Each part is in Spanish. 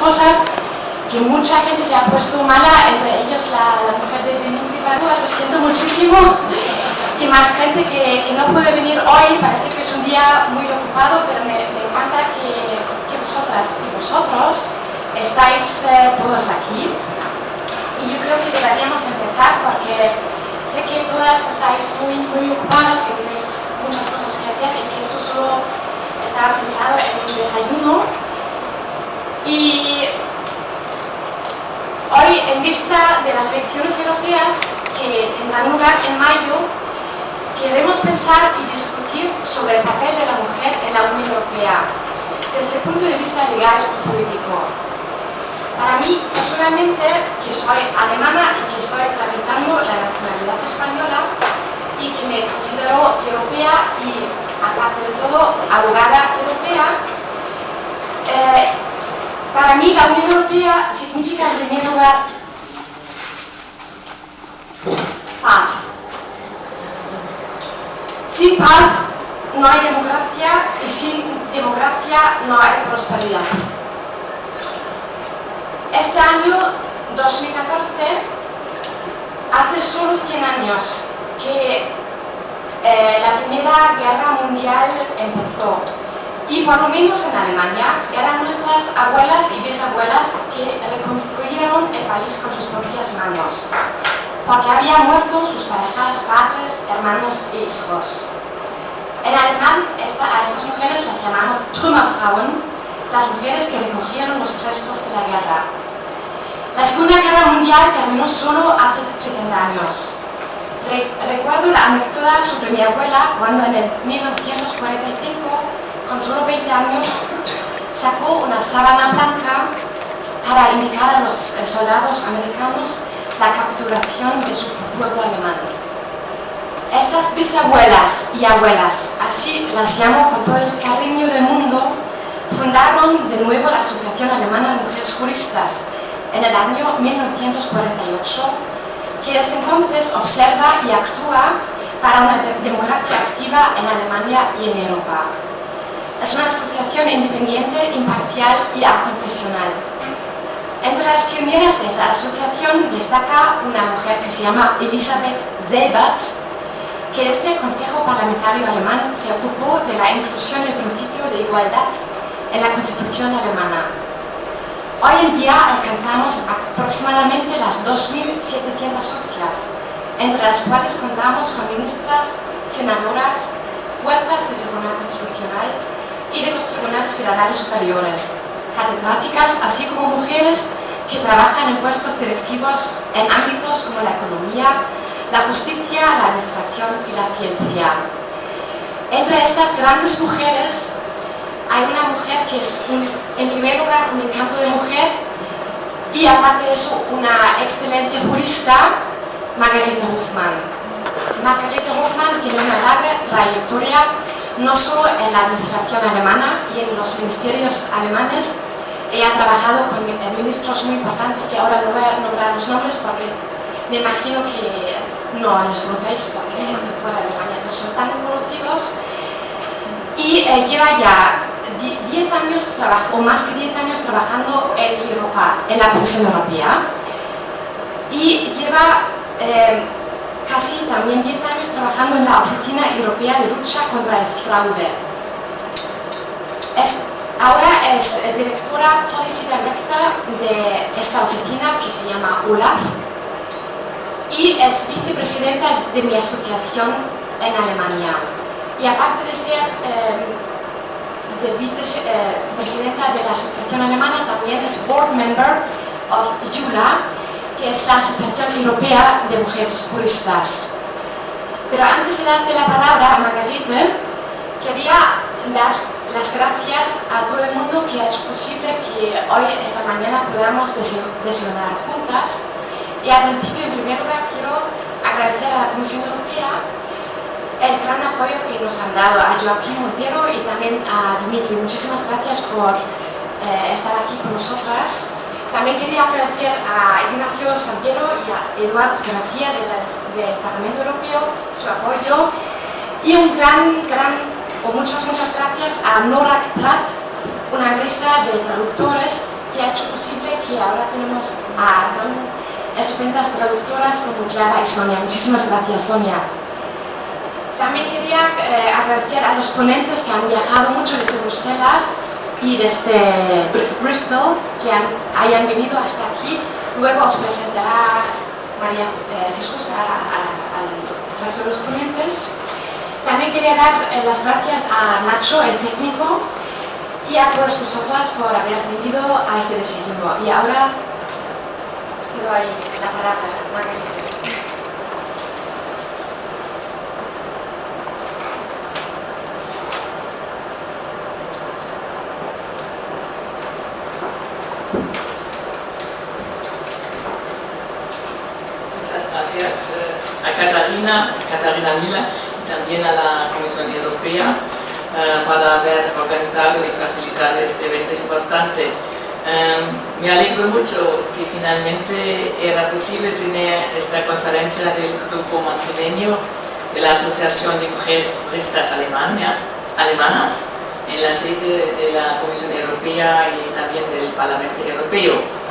cosas que mucha gente se ha puesto mala, entre ellos la mujer de Dimitri Barua, lo siento muchísimo, y más gente que no puede venir hoy. Parece que es un día muy ocupado, pero me encanta que vosotras y vosotros estáis todos aquí. Y yo creo que deberíamos empezar porque sé que todas estáis muy ocupadas, que tenéis muchas cosas que hacer y que esto solo estaba pensado en un desayuno. Y hoy, en vista de las elecciones europeas que tendrán lugar en mayo, queremos pensar y discutir sobre el papel de la mujer en la Unión Europea desde el punto de vista legal y político. Para mí, personalmente, que soy alemana y que estoy tramitando la nacionalidad española y que me considero europea y, aparte de todo, abogada europea, para mí la Unión Europea significa, en primer lugar, paz. Sin paz no hay democracia y sin democracia no hay prosperidad. Este año, 2014, hace solo 100 años que la Primera Guerra Mundial empezó. Y por lo menos en Alemania eran nuestras abuelas y bisabuelas que reconstruyeron el país con sus propias manos, porque habían muerto sus parejas, padres, hermanos e hijos. En alemán a estas mujeres las llamamos Trümmerfrauen, las mujeres que recogieron los restos de la guerra. La Segunda Guerra Mundial terminó solo hace 70 años. Recuerdo la anécdota sobre mi abuela cuando en el 1945, con solo 20 años, sacó una sábana blanca para indicar a los soldados americanos la capturación de su pueblo alemán. Estas bisabuelas y abuelas, así las llamo con todo el cariño del mundo, fundaron de nuevo la Asociación Alemana de Mujeres Juristas en el año 1948, que desde entonces observa y actúa para una democracia activa en Alemania y en Europa. Es una asociación independiente, imparcial y aconfesional. Entre las pioneras de esta asociación destaca una mujer que se llama Elisabeth Selbert, que desde el Consejo Parlamentario Alemán se ocupó de la inclusión del principio de igualdad en la Constitución alemana. Hoy en día alcanzamos aproximadamente las 2.700 socias, entre las cuales contamos con ministras, senadoras, juezas del Tribunal Constitucional y de los tribunales federales superiores, catedráticas, así como mujeres que trabajan en puestos directivos en ámbitos como la economía, la justicia, la administración y la ciencia. Entre estas grandes mujeres hay una mujer que es, en primer lugar, un encanto de mujer y, aparte de eso, una excelente jurista, Margarete Hofmann. Margarete Hofmann tiene una larga trayectoria no solo en la administración alemana y en los ministerios alemanes. Ella ha trabajado con ministros muy importantes que ahora no voy a nombrar los nombres porque me imagino que no les conocéis porque fuera de Alemania no son tan conocidos. Y lleva ya 10 años o más que 10 años trabajando en Europa, en la Comisión Europea, y lleva casi también 10 años trabajando en la Oficina Europea de Lucha contra el Fraude. Ahora es directora Policy Director de esta oficina que se llama OLAF y es vicepresidenta de mi asociación en Alemania. Y aparte de ser vicepresidenta de la asociación alemana, también es board member of JULA, que es la Asociación Europea de Mujeres Juristas. Pero antes de darte la palabra a Margarete, quería dar las gracias a todo el mundo que ha hecho posible que hoy, esta mañana, podamos desayunar juntas. Y al principio, en primer lugar, quiero agradecer a la Comisión Europea el gran apoyo que nos han dado, a Joaquín Montero y también a Dimitri. Muchísimas gracias por estar aquí con nosotras. También quería agradecer a Ignacio Sampiero y a Eduard García del Parlamento Europeo su apoyo y muchas gracias a Nora Trat, una empresa de traductores que ha hecho posible que ahora tenemos a tan estupendas traductoras como Clara y Sonia. Muchísimas gracias, Sonia. También quería agradecer a los ponentes que han viajado mucho desde Bruselas y desde Bristol, que hayan venido hasta aquí. Luego os presentará María Jesús al resto de los ponentes. También quería dar las gracias a Nacho, el técnico, y a todas vosotras por haber venido a este desayuno. Y ahora te doy la palabra, Margarita. Gracias a Catarina Miller y también a la Comisión Europea por haber organizado y facilitado este evento importante. Me alegro mucho que finalmente era posible tener esta conferencia del grupo madrileño de la Asociación de Mujeres Juristas Alemanas en la sede de la Comisión Europea y también del Parlamento Europeo.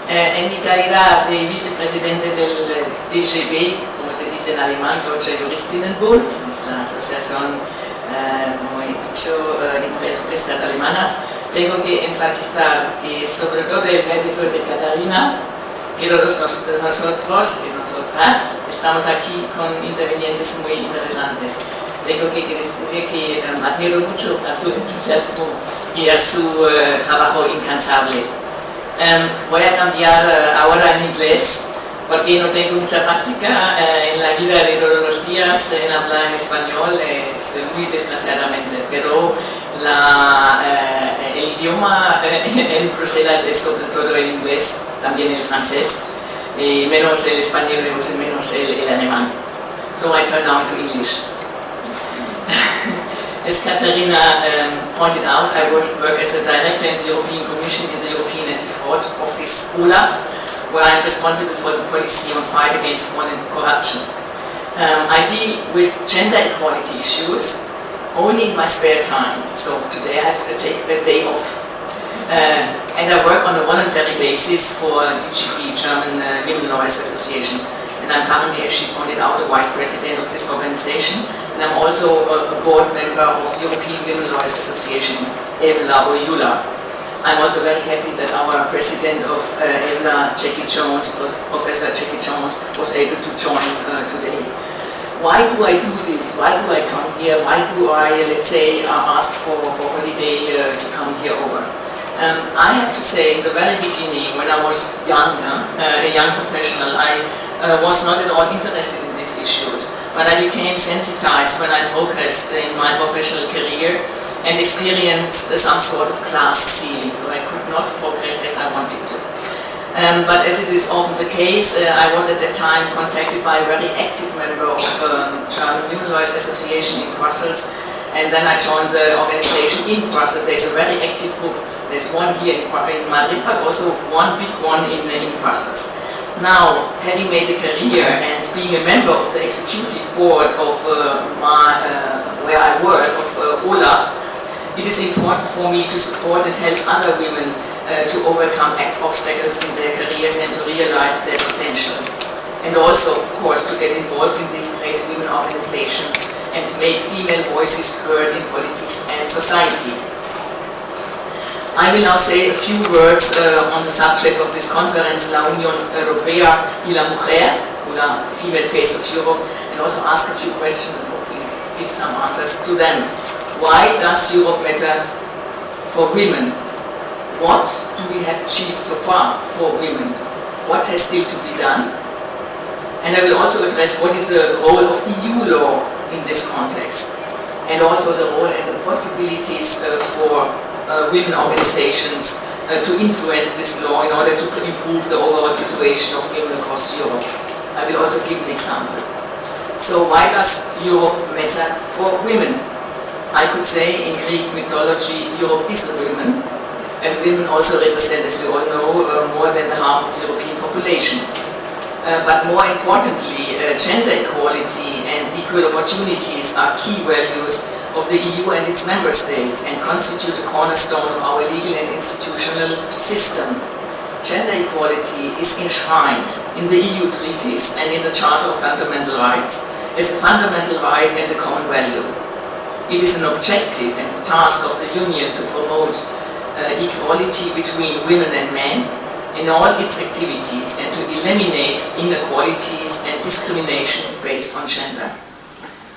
En mi calidad de vicepresidente del DGB, como se dice en alemán, Deutsche Juristinnenbund, es la asociación, como he dicho, de mujeres juristas alemanas, tengo que enfatizar que sobre todo el mérito de Catarina, que todos nosotros y nosotras estamos aquí con intervinientes muy interesantes. Tengo que decir que admiro mucho a su entusiasmo y a su trabajo incansable. Voy a cambiar ahora en inglés porque no tengo mucha práctica en la vida de todos los días en hablar en español, es muy desgraciadamente, pero el idioma en Bruselas es sobre todo el inglés, también el francés, menos el español y menos el alemán. So I turn now to English. As Katharina pointed out, I work as a director in the European Commission in the European Anti-Fraud Office, OLAF, where I'm responsible for the policy on fight against fraud and corruption. I deal with gender equality issues only in my spare time, so today I have to take the day off. And I work on a voluntary basis for DGB, German Women Lawyers Association, and I'm currently, as she pointed out, the vice president of this organization. And I'm also a board member of European Women Lawyers Association, EWLA or EULA. I'm also very happy that our president of EWLA, Jackie Jones, Professor Jackie Jones, was able to join today. Why do I do this? Why do I come here? Why do I, let's say, ask for holiday to come here over? I have to say, in the very beginning, when I was young, a young professional, I was not at all interested in these issues, but I became sensitized when I progressed in my professional career and experienced some sort of class ceiling, so I could not progress as I wanted to. But as it is often the case, I was at that time contacted by a very active member of German Women Lawyers Association in Brussels, and then I joined the organization in Brussels. There's a very active group. There's one here in Madrid, but also one big one in Brussels. Now, having made a career and being a member of the executive board of where I work, of OLAF, it is important for me to support and help other women to overcome obstacles in their careers and to realize their potential. And also, of course, to get involved in these great women organizations and to make female voices heard in politics and society. I will now say a few words on the subject of this conference, La Unión Europea y la Mujer, or the female face of Europe, and also ask a few questions and hopefully give some answers to them. Why does Europe matter for women? What do we have achieved so far for women? What has still to be done? And I will also address what is the role of EU law in this context, and also the role and the possibilities for women organizations to influence this law in order to improve the overall situation of women across Europe. I will also give an example. So why does Europe matter for women? I could say in Greek mythology, Europe is a woman, and women also represent, as we all know, more than half of the European population. But more importantly, gender equality and equal opportunities are key values of the EU and its member states and constitute a cornerstone of our legal and institutional system. Gender equality is enshrined in the EU treaties and in the Charter of Fundamental Rights as a fundamental right and a common value. It is an objective and task of the Union to promote equality between women and men in all its activities and to eliminate inequalities and discrimination based on gender.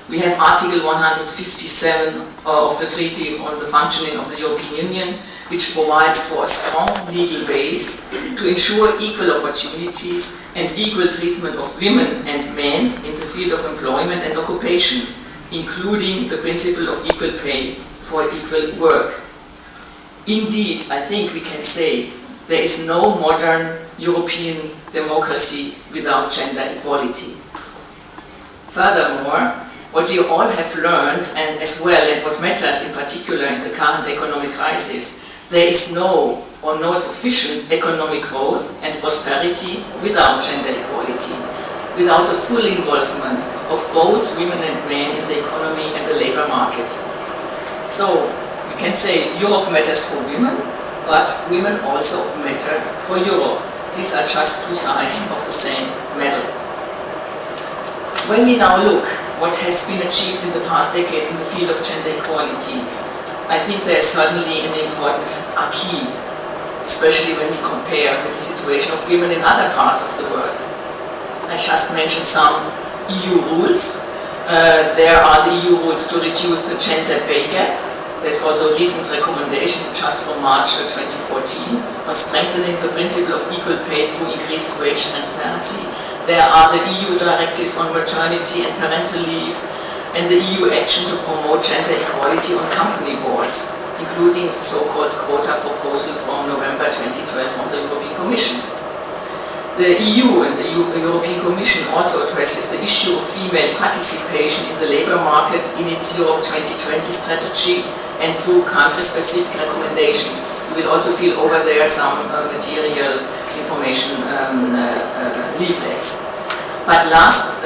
We have Article 157 of the Treaty on the Functioning of the European Union, which provides for a strong legal base to ensure equal opportunities and equal treatment of women and men in the field of employment and occupation, including the principle of equal pay for equal work. Indeed, I think we can say there is no modern European democracy without gender equality. Furthermore, what we all have learned, and as well, and what matters in particular in the current economic crisis, there is no sufficient economic growth and prosperity without gender equality, without the full involvement of both women and men in the economy and the labor market. So, we can say Europe matters for women, but women also matter for Europe. These are just two sides of the same medal. When we now look what has been achieved in the past decades in the field of gender equality, I think there is certainly an important acquis, especially when we compare with the situation of women in other parts of the world. I just mentioned some EU rules. There are the EU rules to reduce the gender pay gap. There's also a recent recommendation just from March 2014 on strengthening the principle of equal pay through increased wage transparency. There are the EU directives on maternity and parental leave, and the EU action to promote gender equality on company boards, including the so-called quota proposal from November 2012 from the European Commission. The EU and the European Commission also addresses the issue of female participation in the labour market in its Europe 2020 strategy and through country-specific recommendations. You will also feel over there some material information leaflets. But last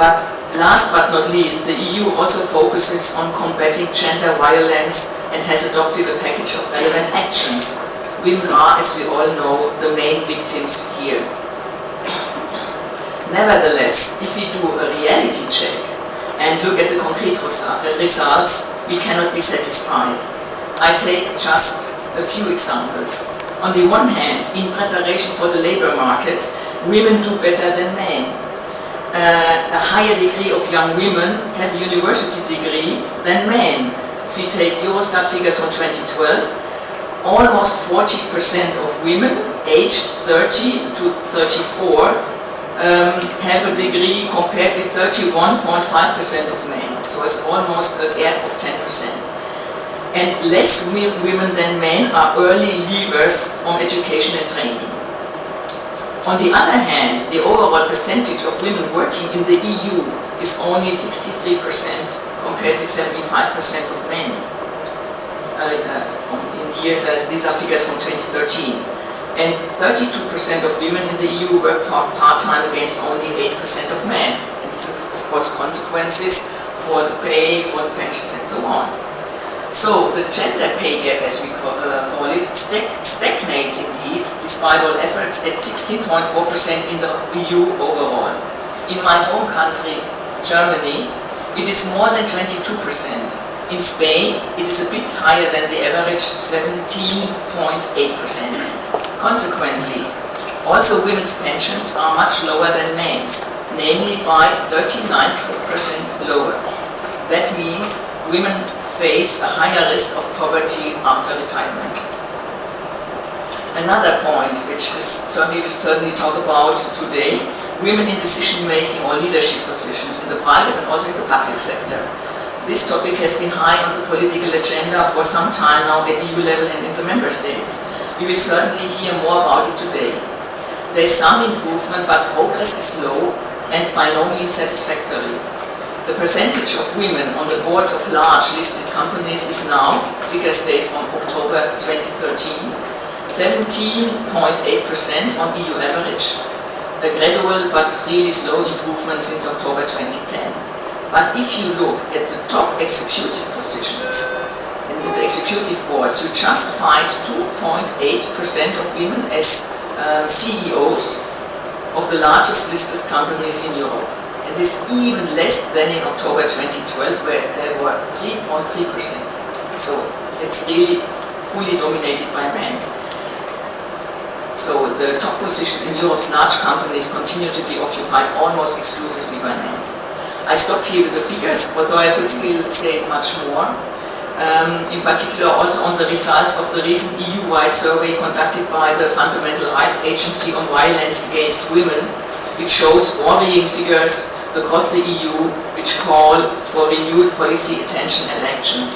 but not least, the EU also focuses on combating gender violence and has adopted a package of relevant actions. Women are, as we all know, the main victims here. Nevertheless, if we do a reality check and look at the concrete results, we cannot be satisfied. I take just a few examples. On the one hand, in preparation for the labor market, women do better than men. A higher degree of young women have a university degree than men. If we take Eurostat figures from 2012, almost 40% of women aged 30 to 34 have a degree compared with 31.5% of men. So it's almost a gap of 10%. And less women than men are early leavers from education and training. On the other hand, the overall percentage of women working in the EU is only 63% compared to 75% of men. These are figures from 2013. And 32% of women in the EU work part-time against only 8% of men. And this is, of course, consequences for the pay, for the pensions, and so on. So the gender pay gap, as we call it, stagnates indeed, despite all efforts, at 16.4% in the EU overall. In my home country, Germany, it is more than 22%. In Spain, it is a bit higher than the average, 17.8%. Consequently, also women's pensions are much lower than men's, namely by 39% lower. That means women face a higher risk of poverty after retirement. Another point, which is certainly talk about today, women in decision-making or leadership positions in the private and also in the public sector. This topic has been high on the political agenda for some time now at EU level and in the member states. We will certainly hear more about it today. There is some improvement, but progress is slow and by no means satisfactory. The percentage of women on the boards of large listed companies is now, figures date from October 2013, 17.8% on EU average, a gradual but really slow improvement since October 2010. But if you look at the top executive positions and in the executive boards, you just find 2.8% of women as CEOs of the largest listed companies in Europe. And this is even less than in October 2012, where there were 3.3%. So it's really fully dominated by men. So the top positions in Europe's large companies continue to be occupied almost exclusively by men. I stop here with the figures, although I could still say much more. In particular also on the results of the recent EU-wide survey conducted by the Fundamental Rights Agency on Violence Against Women, which shows worrying figures across the EU which call for renewed policy attention and action.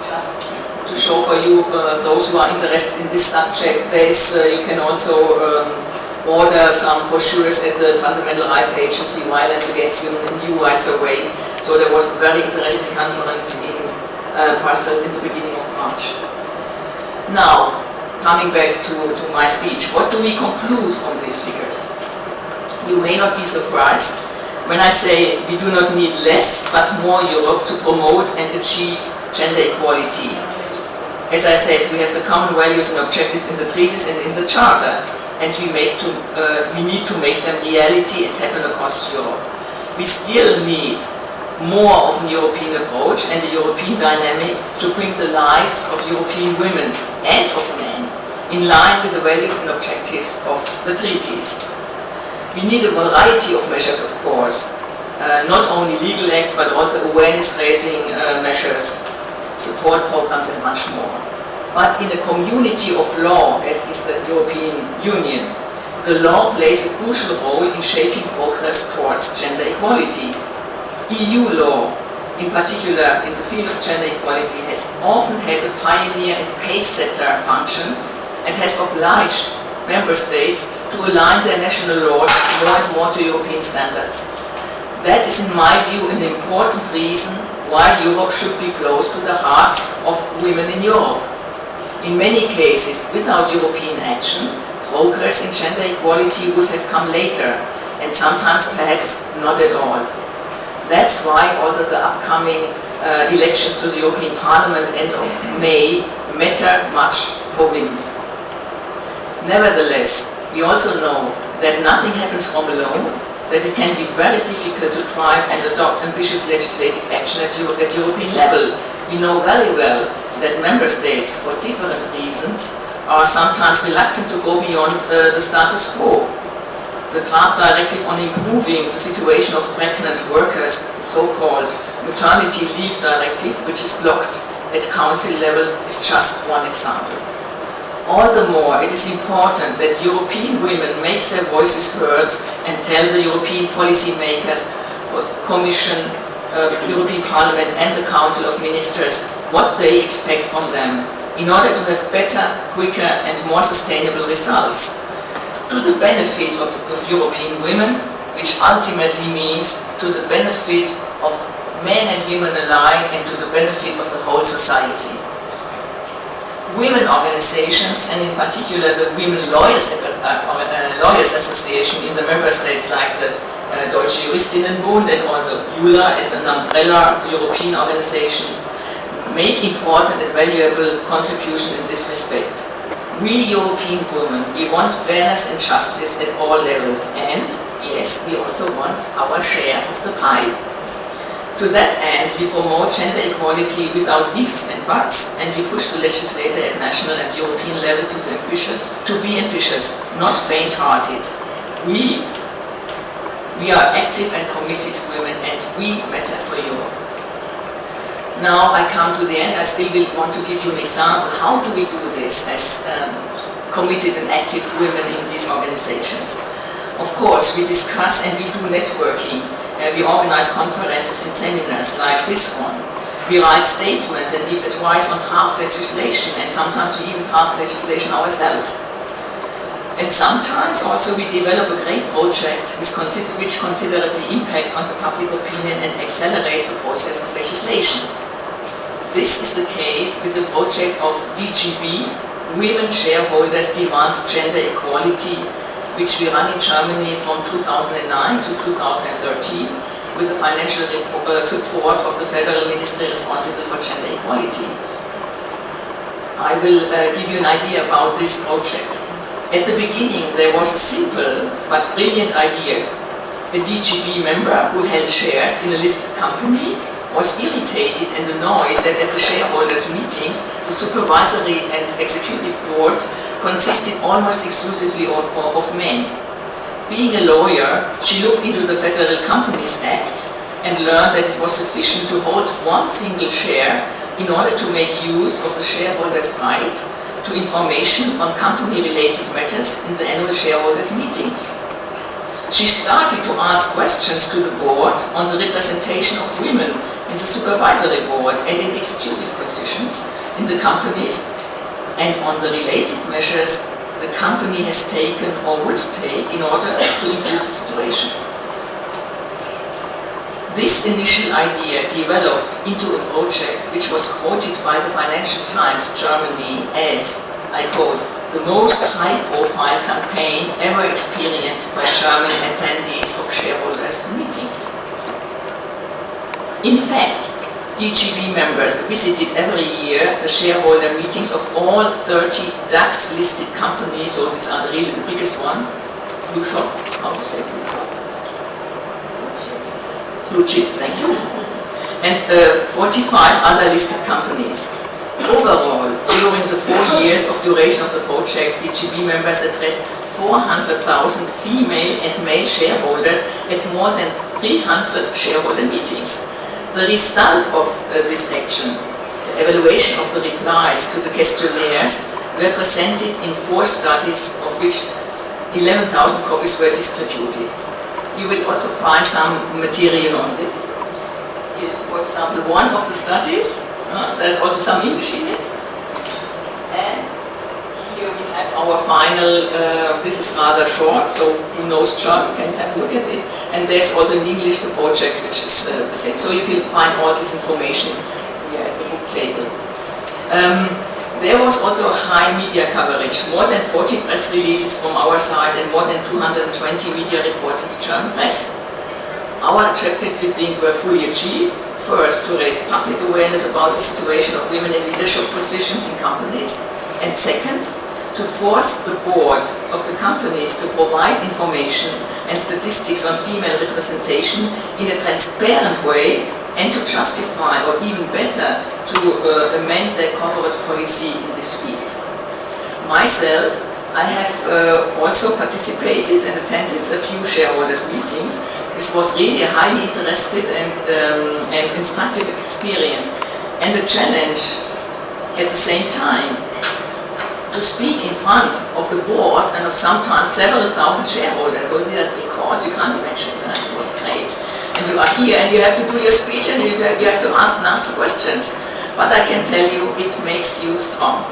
Just to show for you those who are interested in this subject, there is, you can also order some brochures at the Fundamental Rights Agency, Violence Against Women in EU-wide survey. So there was a very interesting conference in Brussels in the beginning of March. Now, coming back to my speech, what do we conclude from these figures? You may not be surprised when I say we do not need less but more Europe to promote and achieve gender equality. As I said, we have the common values and objectives in the treaties and in the Charter, and we need to make them reality and happen across Europe. We still need more of an European approach and a European dynamic to bring the lives of European women and of men in line with the values and objectives of the treaties. We need a variety of measures, of course, not only legal acts but also awareness-raising measures, support programs and much more. But in a community of law, as is the European Union, the law plays a crucial role in shaping progress towards gender equality. EU law, in particular in the field of gender equality, has often had a pioneer and pace-setter function and has obliged member states to align their national laws more and more to European standards. That is, in my view, an important reason why Europe should be close to the hearts of women in Europe. In many cases, without European action, progress in gender equality would have come later, and sometimes perhaps not at all. That's why also the upcoming elections to the European Parliament end of May matter much for women. Nevertheless, we also know that nothing happens from alone, that it can be very difficult to drive and adopt ambitious legislative action at European level. We know very well that member states, for different reasons, are sometimes reluctant to go beyond the status quo. The draft directive on improving the situation of pregnant workers, the so-called maternity leave directive, which is blocked at council level, is just one example. All the more it is important that European women make their voices heard and tell the European policymakers, Commission, European Parliament and the Council of Ministers what they expect from them in order to have better, quicker and more sustainable results to the benefit of European women, which ultimately means to the benefit of men and women alike and to the benefit of the whole society. Women organizations, and in particular the Women Lawyers Association in the member states like the Deutsche Juristinnenbund and also EULA as an umbrella European organization, make important and valuable contribution in this respect. We European women, we want fairness and justice at all levels, and yes, we also want our share of the pie. To that end, we promote gender equality without ifs and buts, and we push the legislator at national and European level to be ambitious, not faint-hearted. We are active and committed women, and we matter for Europe. Now I come to the end. I still want to give you an example. How do we do this as committed and active women in these organizations? Of course, we discuss and we do networking. We organize conferences and seminars like this one. We write statements and give advice on draft legislation, and sometimes we even draft legislation ourselves. And sometimes also we develop a great project which considerably impacts on the public opinion and accelerates the process of legislation. This is the case with the project of DGB, Women Shareholders Demand Gender Equality, which we run in Germany from 2009 to 2013 with the financial support of the Federal Ministry responsible for gender equality. I will give you an idea about this project. At the beginning there was a simple but brilliant idea. A DGB member who held shares in a listed company was irritated and annoyed that at the shareholders' meetings the supervisory and executive board consisted almost exclusively of men. Being a lawyer, she looked into the Federal Companies Act and learned that it was sufficient to hold one single share in order to make use of the shareholders' right to information on company-related matters in the annual shareholders' meetings. She started to ask questions to the board on the representation of women in the supervisory board and in executive positions in the companies, and on the related measures the company has taken or would take in order to improve the situation. This initial idea developed into a project which was quoted by the Financial Times Germany as, I quote, the most high-profile campaign ever experienced by German attendees of shareholders' meetings. In fact, DGB members visited every year the shareholder meetings of all 30 DAX-listed companies, so these are really the biggest one. Blue Shops, how to say Blue Shop? Blue Chips, thank you. And 45 other listed companies. Overall, during the 4 years of duration of the project, DGB members addressed 400,000 female and male shareholders at more than 300 shareholder meetings. The result of this action, the evaluation of the replies to the questionnaires, were presented in 4 studies, of which 11,000 copies were distributed. You will also find some material on this. Here's, for example, one of the studies. There's also some English in it. And here we have our final, this is rather short, so who knows German can have a look at it. And there's also in English the project which is present. So you will find all this information here at the book table. There was also high media coverage, more than 40 press releases from our side and more than 220 media reports in the German press. Our objectives, we think, were fully achieved. First, to raise public awareness about the situation of women in leadership positions in companies. And second, to force the board of the companies to provide information and statistics on female representation in a transparent way and to justify, or even better, to amend their corporate policy in this field. Myself, I have also participated and attended a few shareholders' meetings. This was really a highly interested and instructive experience, and a challenge at the same time to speak in front of the board and of sometimes several thousand shareholders. So because you can't imagine, it was great. And you are here and you have to do your speech and you have to ask nasty questions. But I can tell you, it makes you strong.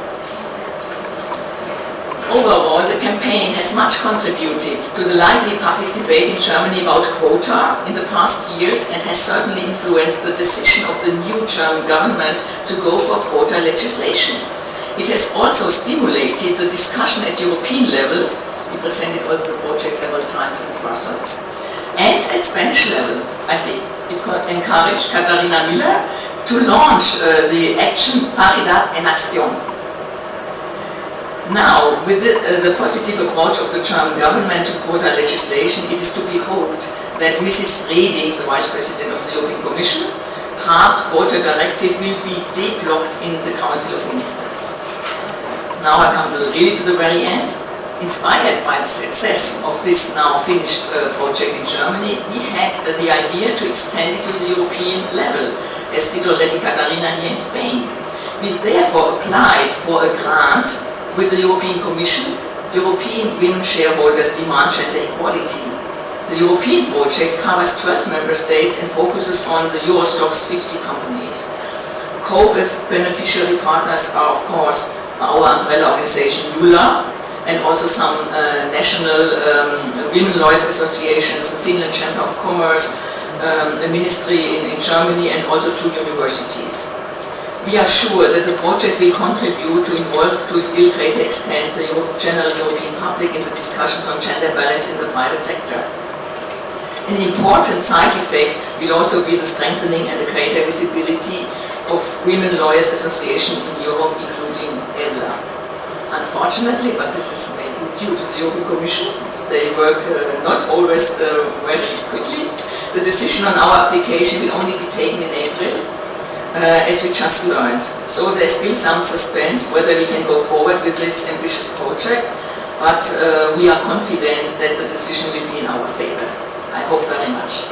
Overall, the campaign has much contributed to the lively public debate in Germany about quota in the past years and has certainly influenced the decision of the new German government to go for quota legislation. It has also stimulated the discussion at European level. We presented also the project several times in Brussels. And at Spanish level, I think it encouraged Catarina Miller to launch the action Paridad en Acción. Now, with the positive approach of the German government to quota legislation, it is to be hoped that Mrs. Reding, the Vice President of the European Commission, draft quota directive will be deblocked in the Council of Ministers. Now I come really to the very end. Inspired by the success of this now finished project in Germany, we had the idea to extend it to the European level, as did already Catarina here in Spain. We therefore applied for a grant with the European Commission. European Women Shareholders Demand Gender Equality. The European project covers 12 member states and focuses on the Euro Stoxx 50 companies. Co-beneficiary partners are, of course, our umbrella organization EULA, and also some national women lawyers associations, the Finland Chamber of Commerce, a ministry in Germany, and also 2 universities. We are sure that the project will contribute to involve to a still greater extent the general European public in the discussions on gender balance in the private sector. An important side effect will also be the strengthening and the greater visibility of Women Lawyers Association in Europe, including ELA. Unfortunately, but this is maybe due to the European Commission, they work not always very quickly. The decision on our application will only be taken in April, as we just learned. So there's still some suspense whether we can go forward with this ambitious project, but we are confident that the decision will be in our favor. I hope very much.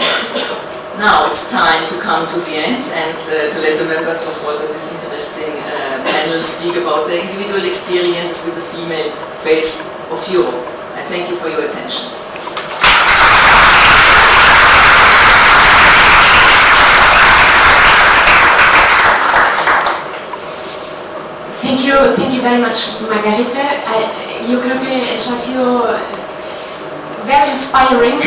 Now it's time to come to the end and to let the members of also this interesting panel speak about their individual experiences with the female face of Europe. I thank you for your attention. Thank you very much, Margarete. Yo creo que eso ha sido very inspiring.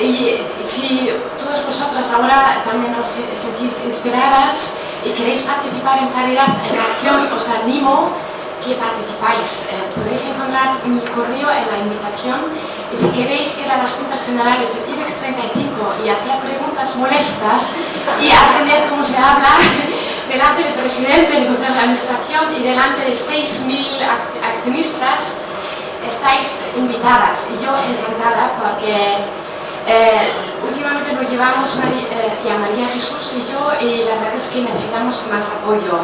Y si todas vosotras ahora también os sentís inspiradas y queréis participar en Paridad en Acción, os animo que participáis. Podéis encontrar mi correo en la invitación, y si queréis ir a las juntas generales de IBEX 35 y hacer preguntas molestas y aprender cómo se habla delante del presidente del Consejo de Administración y delante de 6.000 accionistas, estáis invitadas, y yo encantada, porque últimamente lo llevamos María Jesús y yo, y la verdad es que necesitamos más apoyo.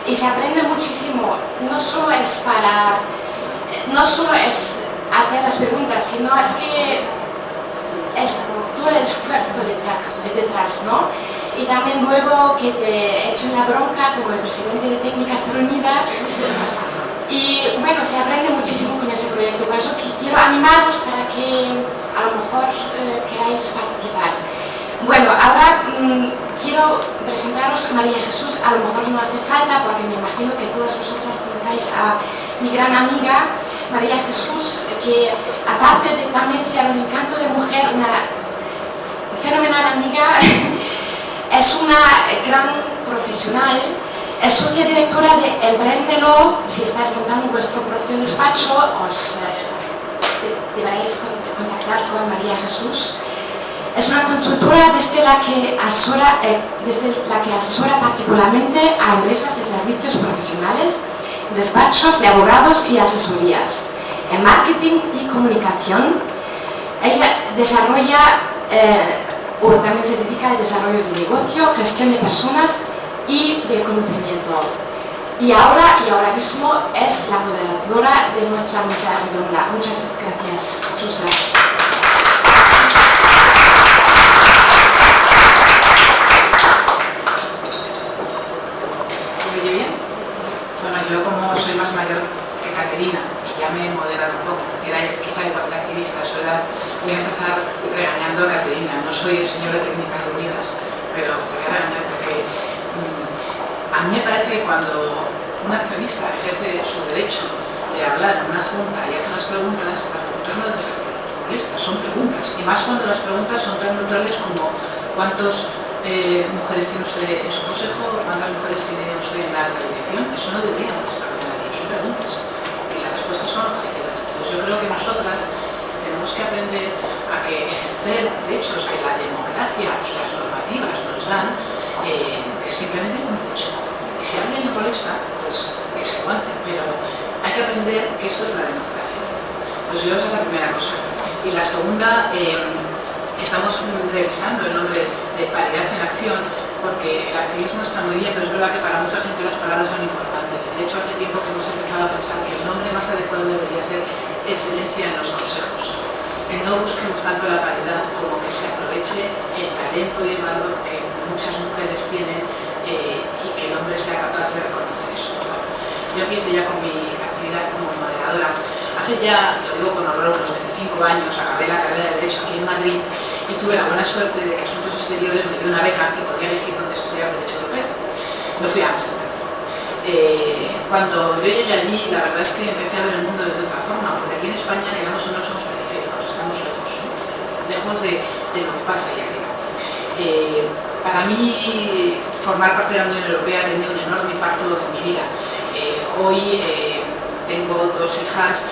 Y se aprende muchísimo, no solo es hacer las preguntas, sino es que es todo el esfuerzo detrás, ¿no? Y también luego que te echen la bronca como el presidente de Técnicas Reunidas. Y bueno, se aprende muchísimo con ese proyecto, por eso quiero animaros para que a lo mejor queráis participar. Bueno, ahora quiero presentaros a María Jesús. A lo mejor no hace falta, porque me imagino que todas vosotras conocéis a mi gran amiga María Jesús, que aparte de también ser un encanto de mujer, una fenomenal amiga, es una gran profesional. Es socia directora de Emprendelo. Si estáis montando vuestro propio despacho, deberéis contactar con María Jesús. Es una consultora desde la que asesora particularmente a empresas de servicios profesionales, despachos de abogados y asesorías en marketing y comunicación. Ella desarrolla o también se dedica al desarrollo de negocio, gestión de personas y de conocimiento. Y ahora mismo es la moderadora de nuestra mesa redonda. Muchas gracias, Chusa. ¿Se oye bien? Sí, sí. Bueno, yo como soy más mayor que Caterina y ya me he moderado un poco, era quizá igual de activista a su edad, voy a empezar regañando a Caterina. No soy el señor de Técnicas Reunidas, pero te voy a regañar porque a mí me parece que cuando un accionista ejerce su derecho de hablar en una junta y hace unas preguntas, las preguntas no deben ser molestas, son preguntas, y más cuando las preguntas son tan neutrales como ¿cuántas mujeres tiene usted en su consejo? ¿Cuántas mujeres tiene usted en la alta dirección? Eso no debería estar en nadie, son preguntas y las respuestas son objetivas. Entonces yo creo que nosotras tenemos que aprender a que ejercer derechos que la democracia y las normativas nos dan es simplemente un derecho. Y si a alguien le molesta, pues que se aguante, pero hay que aprender que esto es la democracia. Pues yo esa es la primera cosa. Y la segunda, estamos revisando el nombre de Paridad en Acción, porque el activismo está muy bien, pero es verdad que para mucha gente las palabras son importantes. De hecho, hace tiempo que hemos empezado a pensar que el nombre más adecuado debería ser Excelencia en los Consejos. Que no busquemos tanto la paridad como que se aproveche el talento y el valor que muchas mujeres tienen y que el hombre sea capaz de reconocer eso. Bueno, yo empiezo ya con mi actividad como moderadora. Hace ya, lo digo con horror, unos 25 años acabé la carrera de Derecho aquí en Madrid y tuve la buena suerte de que Asuntos Exteriores me dio una beca y podía elegir dónde estudiar Derecho Europeo. Me fui a Amsterdam. Cuando yo llegué allí, la verdad es que empecé a ver el mundo desde otra forma, porque aquí en España, queramos o no, somos periféricos, estamos lejos, lejos de lo que pasa ahí arriba. Para mí, formar parte de la Unión Europea ha tenido un enorme impacto en mi vida. Hoy tengo 2 hijas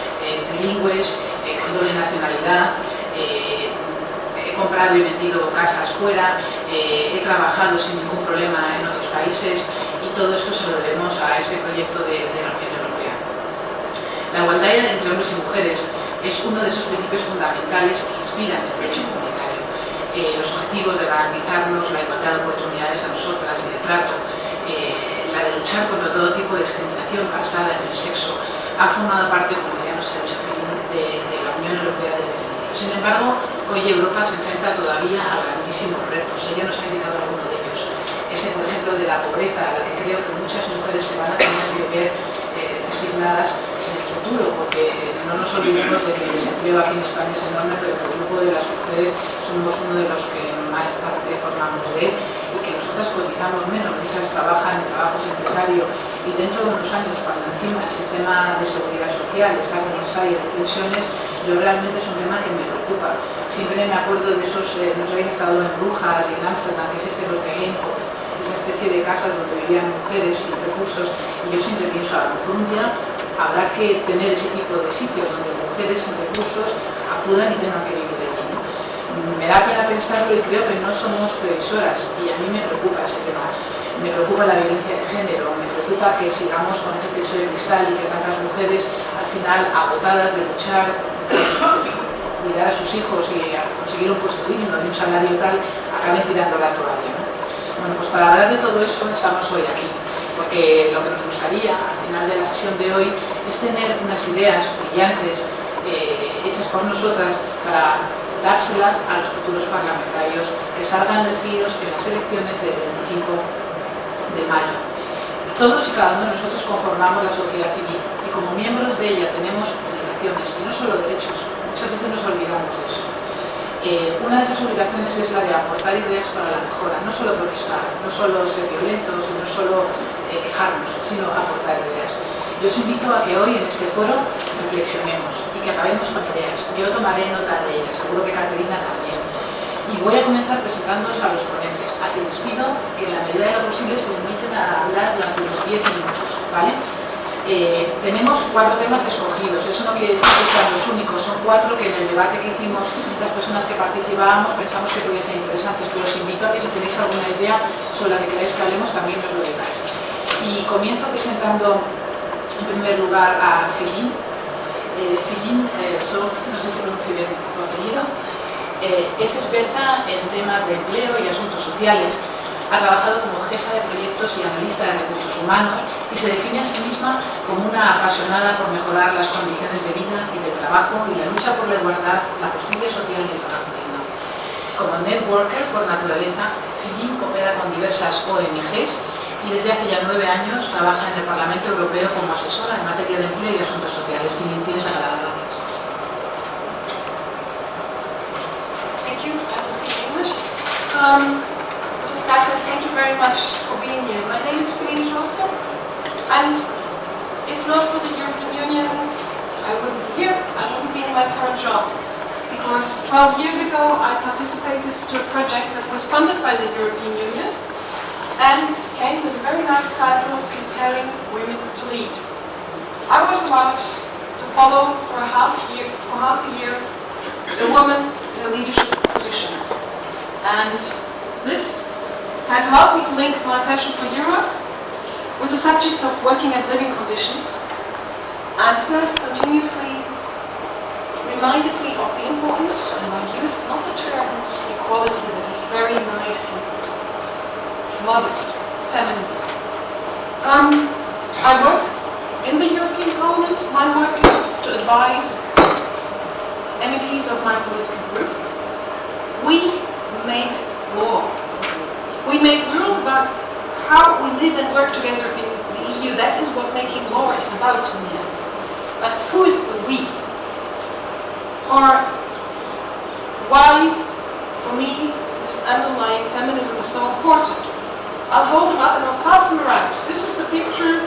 trilingües, con doble nacionalidad, he comprado y vendido casas fuera, he trabajado sin ningún problema en otros países y todo esto se lo debemos a ese proyecto de la Unión Europea. La igualdad entre hombres y mujeres es uno de esos principios fundamentales que inspiran el derecho comunitario. Los objetivos de garantizarnos la igualdad de oportunidades a nosotras y de trato, la de luchar contra todo tipo de discriminación basada en el sexo, ha formado parte, como ya nos ha dicho Philín, de la Unión Europea desde el inicio. Sin embargo, hoy Europa se enfrenta todavía a grandísimos retos. Ella nos ha indicado alguno de ellos. Ese, por ejemplo, de la pobreza, a la que creo que muchas mujeres se van a tener que ver resignadas en el futuro, porque no nos olvidemos de que el desempleo aquí en España es enorme, pero que el grupo de las mujeres somos uno de los que más parte formamos de él y que nosotras cotizamos menos. Muchas trabajan en trabajos en precario y dentro de unos años, cuando encima el sistema de seguridad social está como está y de pensiones, yo realmente es un tema que me preocupa. Siempre me acuerdo de esos, no sé si habéis estado en Brujas y en Ámsterdam, que es los Geheimhof, esa especie de casas donde vivían mujeres sin recursos, y yo siempre pienso, a lo mejor un día habrá que tener ese tipo de sitios donde mujeres sin recursos acudan y tengan que vivir allí, ¿no? Me da pena pensarlo y creo que no somos previsoras y a mí me preocupa ese tema. Me preocupa la violencia de género, me preocupa que sigamos con ese techo de cristal y que tantas mujeres al final agotadas de luchar, de cuidar a sus hijos y a conseguir un puesto digno y un salario tal, acaben tirando la toalla, ¿no? Bueno, pues para hablar de todo eso estamos hoy aquí, porque lo que nos gustaría al final de la sesión de hoy es tener unas ideas brillantes hechas por nosotras para dárselas a los futuros parlamentarios que salgan elegidos en las elecciones del 25 de mayo. Todos y cada uno de nosotros conformamos la sociedad civil y como miembros de ella tenemos obligaciones y no solo derechos. Muchas veces nos olvidamos de eso. Una de esas obligaciones es la de aportar ideas para la mejora, no solo protestar, no solo ser violentos, no solo quejarnos, sino aportar ideas. Yo os invito a que hoy en este foro reflexionemos y que acabemos con ideas. Yo tomaré nota de ellas, seguro que Caterina también. Y voy a comenzar presentándoos a los ponentes, a quienes pido que en la medida de lo posible se limiten a hablar durante unos 10 minutos, ¿vale? Tenemos 4 temas escogidos, eso no quiere decir que sean los únicos, son 4 que en el debate que hicimos las personas que participábamos pensamos que podían ser interesantes, pero os invito a que si tenéis alguna idea sobre la que queráis que hablemos también nos lo digáis. Y comienzo presentando en primer lugar a Philín. Philín Scholz, no sé si pronuncio bien tu apellido, es experta en temas de empleo y asuntos sociales. Ha trabajado como jefa de proyectos y analista de recursos humanos y se define a sí misma como una apasionada por mejorar las condiciones de vida y de trabajo y la lucha por la igualdad, la justicia social y el trabajo digno. Como networker por naturaleza, Philín coopera con diversas ONGs y desde hace ya 9 años trabaja en el Parlamento Europeo como asesora en materia de empleo y asuntos sociales. Philín, tienes la palabra. Gracias. Thank you. I will speak English. Thank you very much for being here. My name is Philín Scholz, and if not for the European Union, I wouldn't be here. I wouldn't be in my current job. Because 12 years ago, I participated to a project that was funded by the European Union and came with a very nice title, Preparing Women to Lead. I was allowed to follow for half a year a woman in a leadership position. And this has allowed me to link my passion for Europe with the subject of working and living conditions, and it has continuously reminded me of the importance, and I use not the term equality that is very nice and modest, feminism. I work in the European Parliament. My work is to advise MEPs of my political group. We make law. We make rules about how we live and work together in the EU. That is what making law is about in the end. But who is the we? Or why, for me, this underlying feminism is so important? I'll hold them up and I'll pass them around. This is a picture,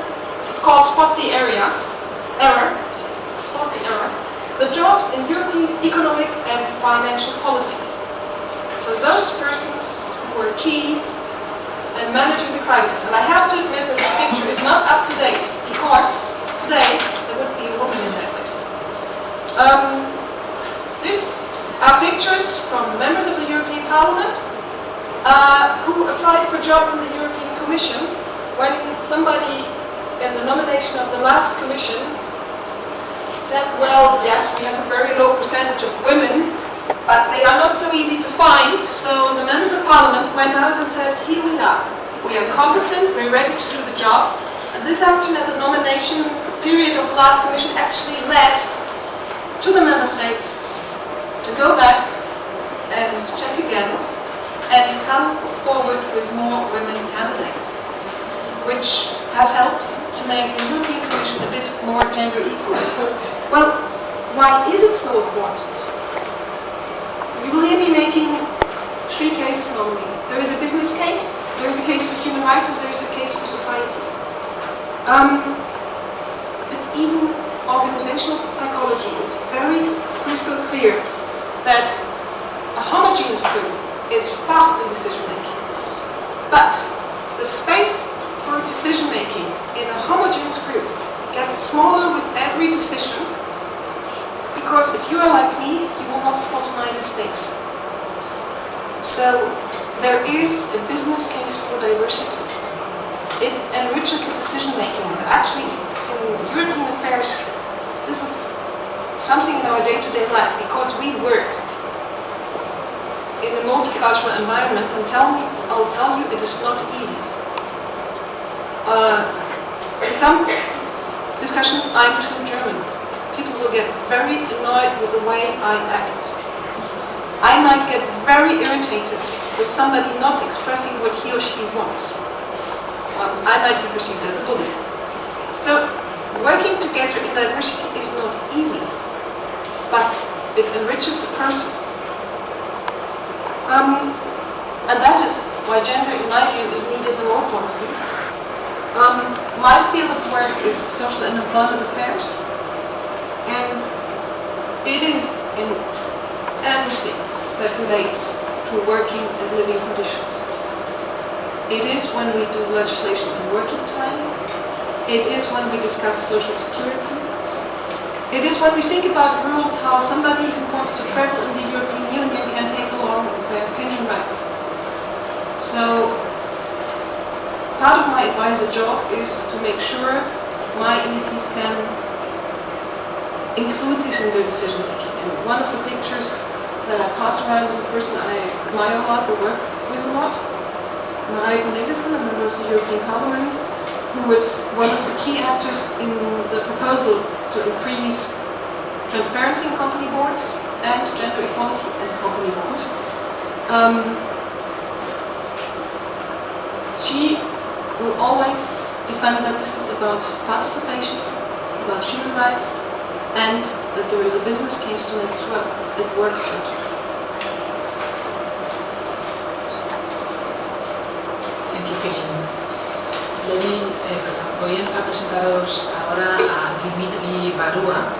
it's called Spot the Error. Spot the Error. The jobs in European economic and financial policies. So those persons who who were key in managing the crisis. And I have to admit that this picture is not up to date, because today there would be a woman in that place. These are pictures from members of the European Parliament who applied for jobs in the European Commission when somebody in the nomination of the last Commission said, well, yes, we have a very low percentage of women, but they are not so easy to find. So the members of Parliament went out and said, here we are. We are competent, we're ready to do the job. And this action at the nomination period of the last Commission actually led to the Member States to go back and check again and come forward with more women candidates, which has helped to make the European Commission a bit more gender equal. Well, why is it so important? You will hear me making three cases normally. There is a business case, there is a case for human rights, and there is a case for society. It's even organizational psychology. It's very crystal clear that a homogeneous group is fast in decision making. But the space for decision making in a homogeneous group gets smaller with every decision, because if you are like me, you will not spot my mistakes. So there is a business case for diversity. It enriches the decision making. Actually, in European affairs, this is something in our day-to-day life, because we work in a multicultural environment, and I'll tell you, it is not easy. In some discussions, I'm too German. People will get very annoyed with the way I act. I might get very irritated with somebody not expressing what he or she wants. I might be perceived as a bully. So, working together in diversity is not easy, but it enriches the process. And that is why gender, in my view, is needed in all policies. My field of work is social and employment affairs, and it is in everything that relates to working and living conditions. It is when we do legislation on working time. It is when we discuss social security. It is when we think about rules, how somebody who wants to travel in the European Union can take along their pension rights. So, part of my advisor job is to make sure my MEPs can include this in their decision making. And one of the pictures that I pass around is a person I admire a lot, to work with a lot, Marijke Cornelissen, a member of the European Parliament, who was one of the key actors in the proposal to increase transparency in company boards and gender equality in company boards. She will always defend that this is about participation, about human rights, and that there is a business case to make sure it works out. Thank you, Philip. Voy a presentaros ahora a Dimitri Barua.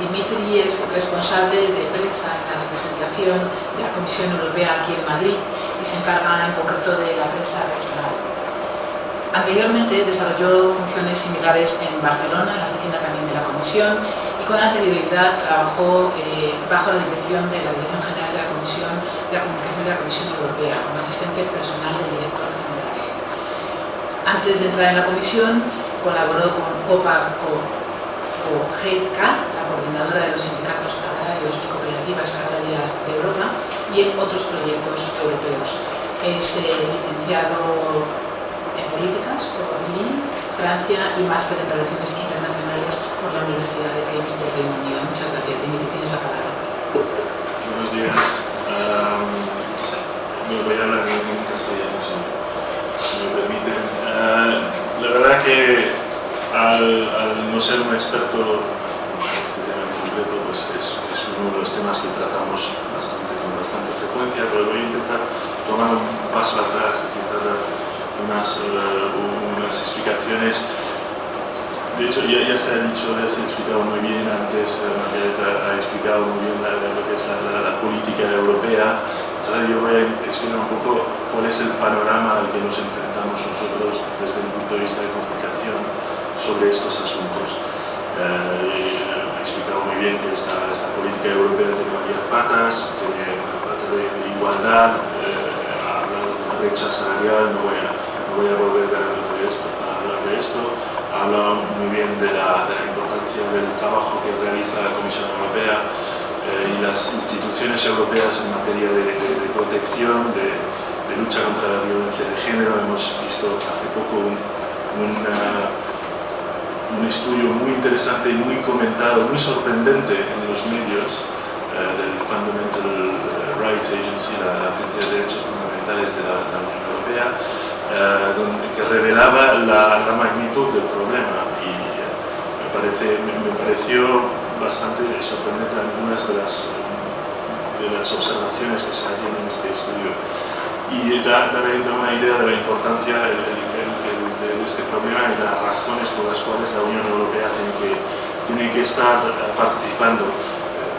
Dimitri es responsable de prensa en la representación de la Comisión Europea aquí en Madrid y se encarga en concreto de la prensa regional. Anteriormente desarrolló funciones similares en Barcelona, en la oficina también de la Comisión, y con anterioridad trabajó bajo la dirección de la Dirección General de la Comisión de la Comunicación de la Comisión Europea, como asistente personal del director general. Antes de entrar en la Comisión, colaboró con COGECA, la coordinadora de los sindicatos agrarios y cooperativas agrarias de Europa, y en otros proyectos europeos. Es licenciado en Políticas por Berlín, Francia, y máster en Relaciones Internacionales por la Universidad de Cambridge del Reino Unido. Muchas gracias. Dimitri, tienes la palabra. Buenos días. Me voy a hablar en castellano, si me permiten. La verdad que al no ser un experto en este tema en concreto, pues es uno de los temas que tratamos con bastante frecuencia, pero voy a intentar tomar un paso atrás y intentar dar unas explicaciones. De hecho, ya se ha explicado muy bien antes, Margareta ha explicado muy bien lo que es la política europea. contrario, voy a explicar un poco cuál es el panorama al que nos enfrentamos nosotros desde el punto de vista de comunicación sobre estos asuntos. He explicado muy bien que esta política europea tiene varias patas, tiene una pata de igualdad, ha hablado de la brecha salarial, no voy a volver a hablar de esto, ha hablado muy bien de la importancia del trabajo que realiza la Comisión Europea y las instituciones europeas en materia de protección, de lucha contra la violencia de género. Hemos visto hace poco un estudio muy interesante y muy comentado, muy sorprendente en los medios del Fundamental Rights Agency, la Agencia de Derechos Fundamentales de la Unión Europea, que revelaba la magnitud del problema, y me pareció bastante sorprendente algunas de las observaciones que se hacen en este estudio, y da una idea de la importancia de este problema y las razones por las cuales la Unión Europea tiene que estar participando.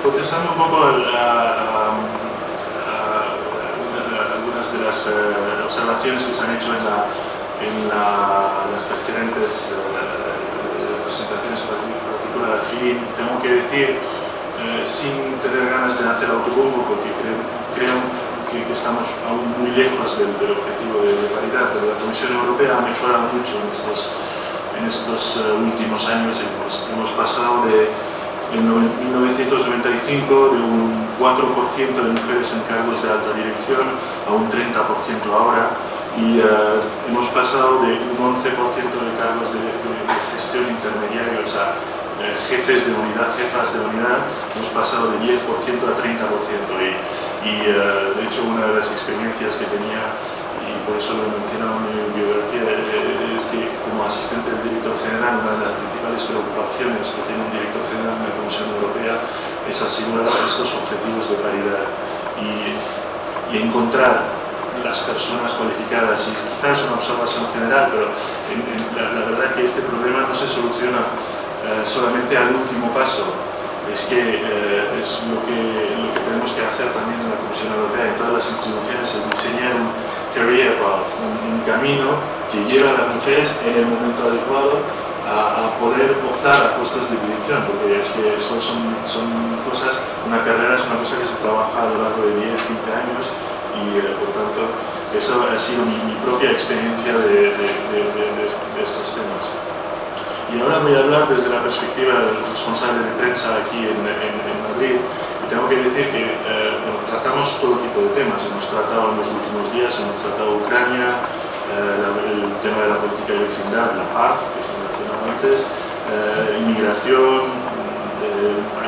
Contestando un poco a algunas de las observaciones que se han hecho en las precedentes presentaciones, en particular a Filip, tengo que decir, sin tener ganas de hacer autobombo, porque creo que estamos aún muy lejos del objetivo de paridad, pero la Comisión Europea ha mejorado mucho en estos últimos años. Hemos pasado en 1995 de un 4% de mujeres en cargos de alta dirección a un 30% ahora, y hemos pasado de un 11% de cargos de gestión intermediaria, o sea, jefes de unidad, jefas de unidad, hemos pasado de 10% a 30%, y de hecho una de las experiencias que tenía, y por eso lo he mencionado en mi biografía, es que como asistente del director general, una de las principales preocupaciones que tiene un director general en la Comisión Europea es asegurar estos objetivos de paridad y encontrar las personas cualificadas. Y quizás es una observación general, pero la verdad que este problema no se soluciona solamente al último paso. Es que es lo que tenemos que hacer también en la Comisión Europea, en todas las instituciones, es diseñar un career path, un camino que lleve a las mujeres en el momento adecuado a poder optar a puestos de dirección, porque es que eso son cosas, una carrera es una cosa que se trabaja a lo largo de 10, 15 años, y por tanto eso ha sido mi propia experiencia de estos temas. Y ahora voy a hablar desde la perspectiva del responsable de prensa aquí en Madrid, y tengo que decir que tratamos todo tipo de temas. Hemos tratado en los últimos días, hemos tratado Ucrania, el tema de la política de vecindad, la paz, que se mencionaba antes, inmigración,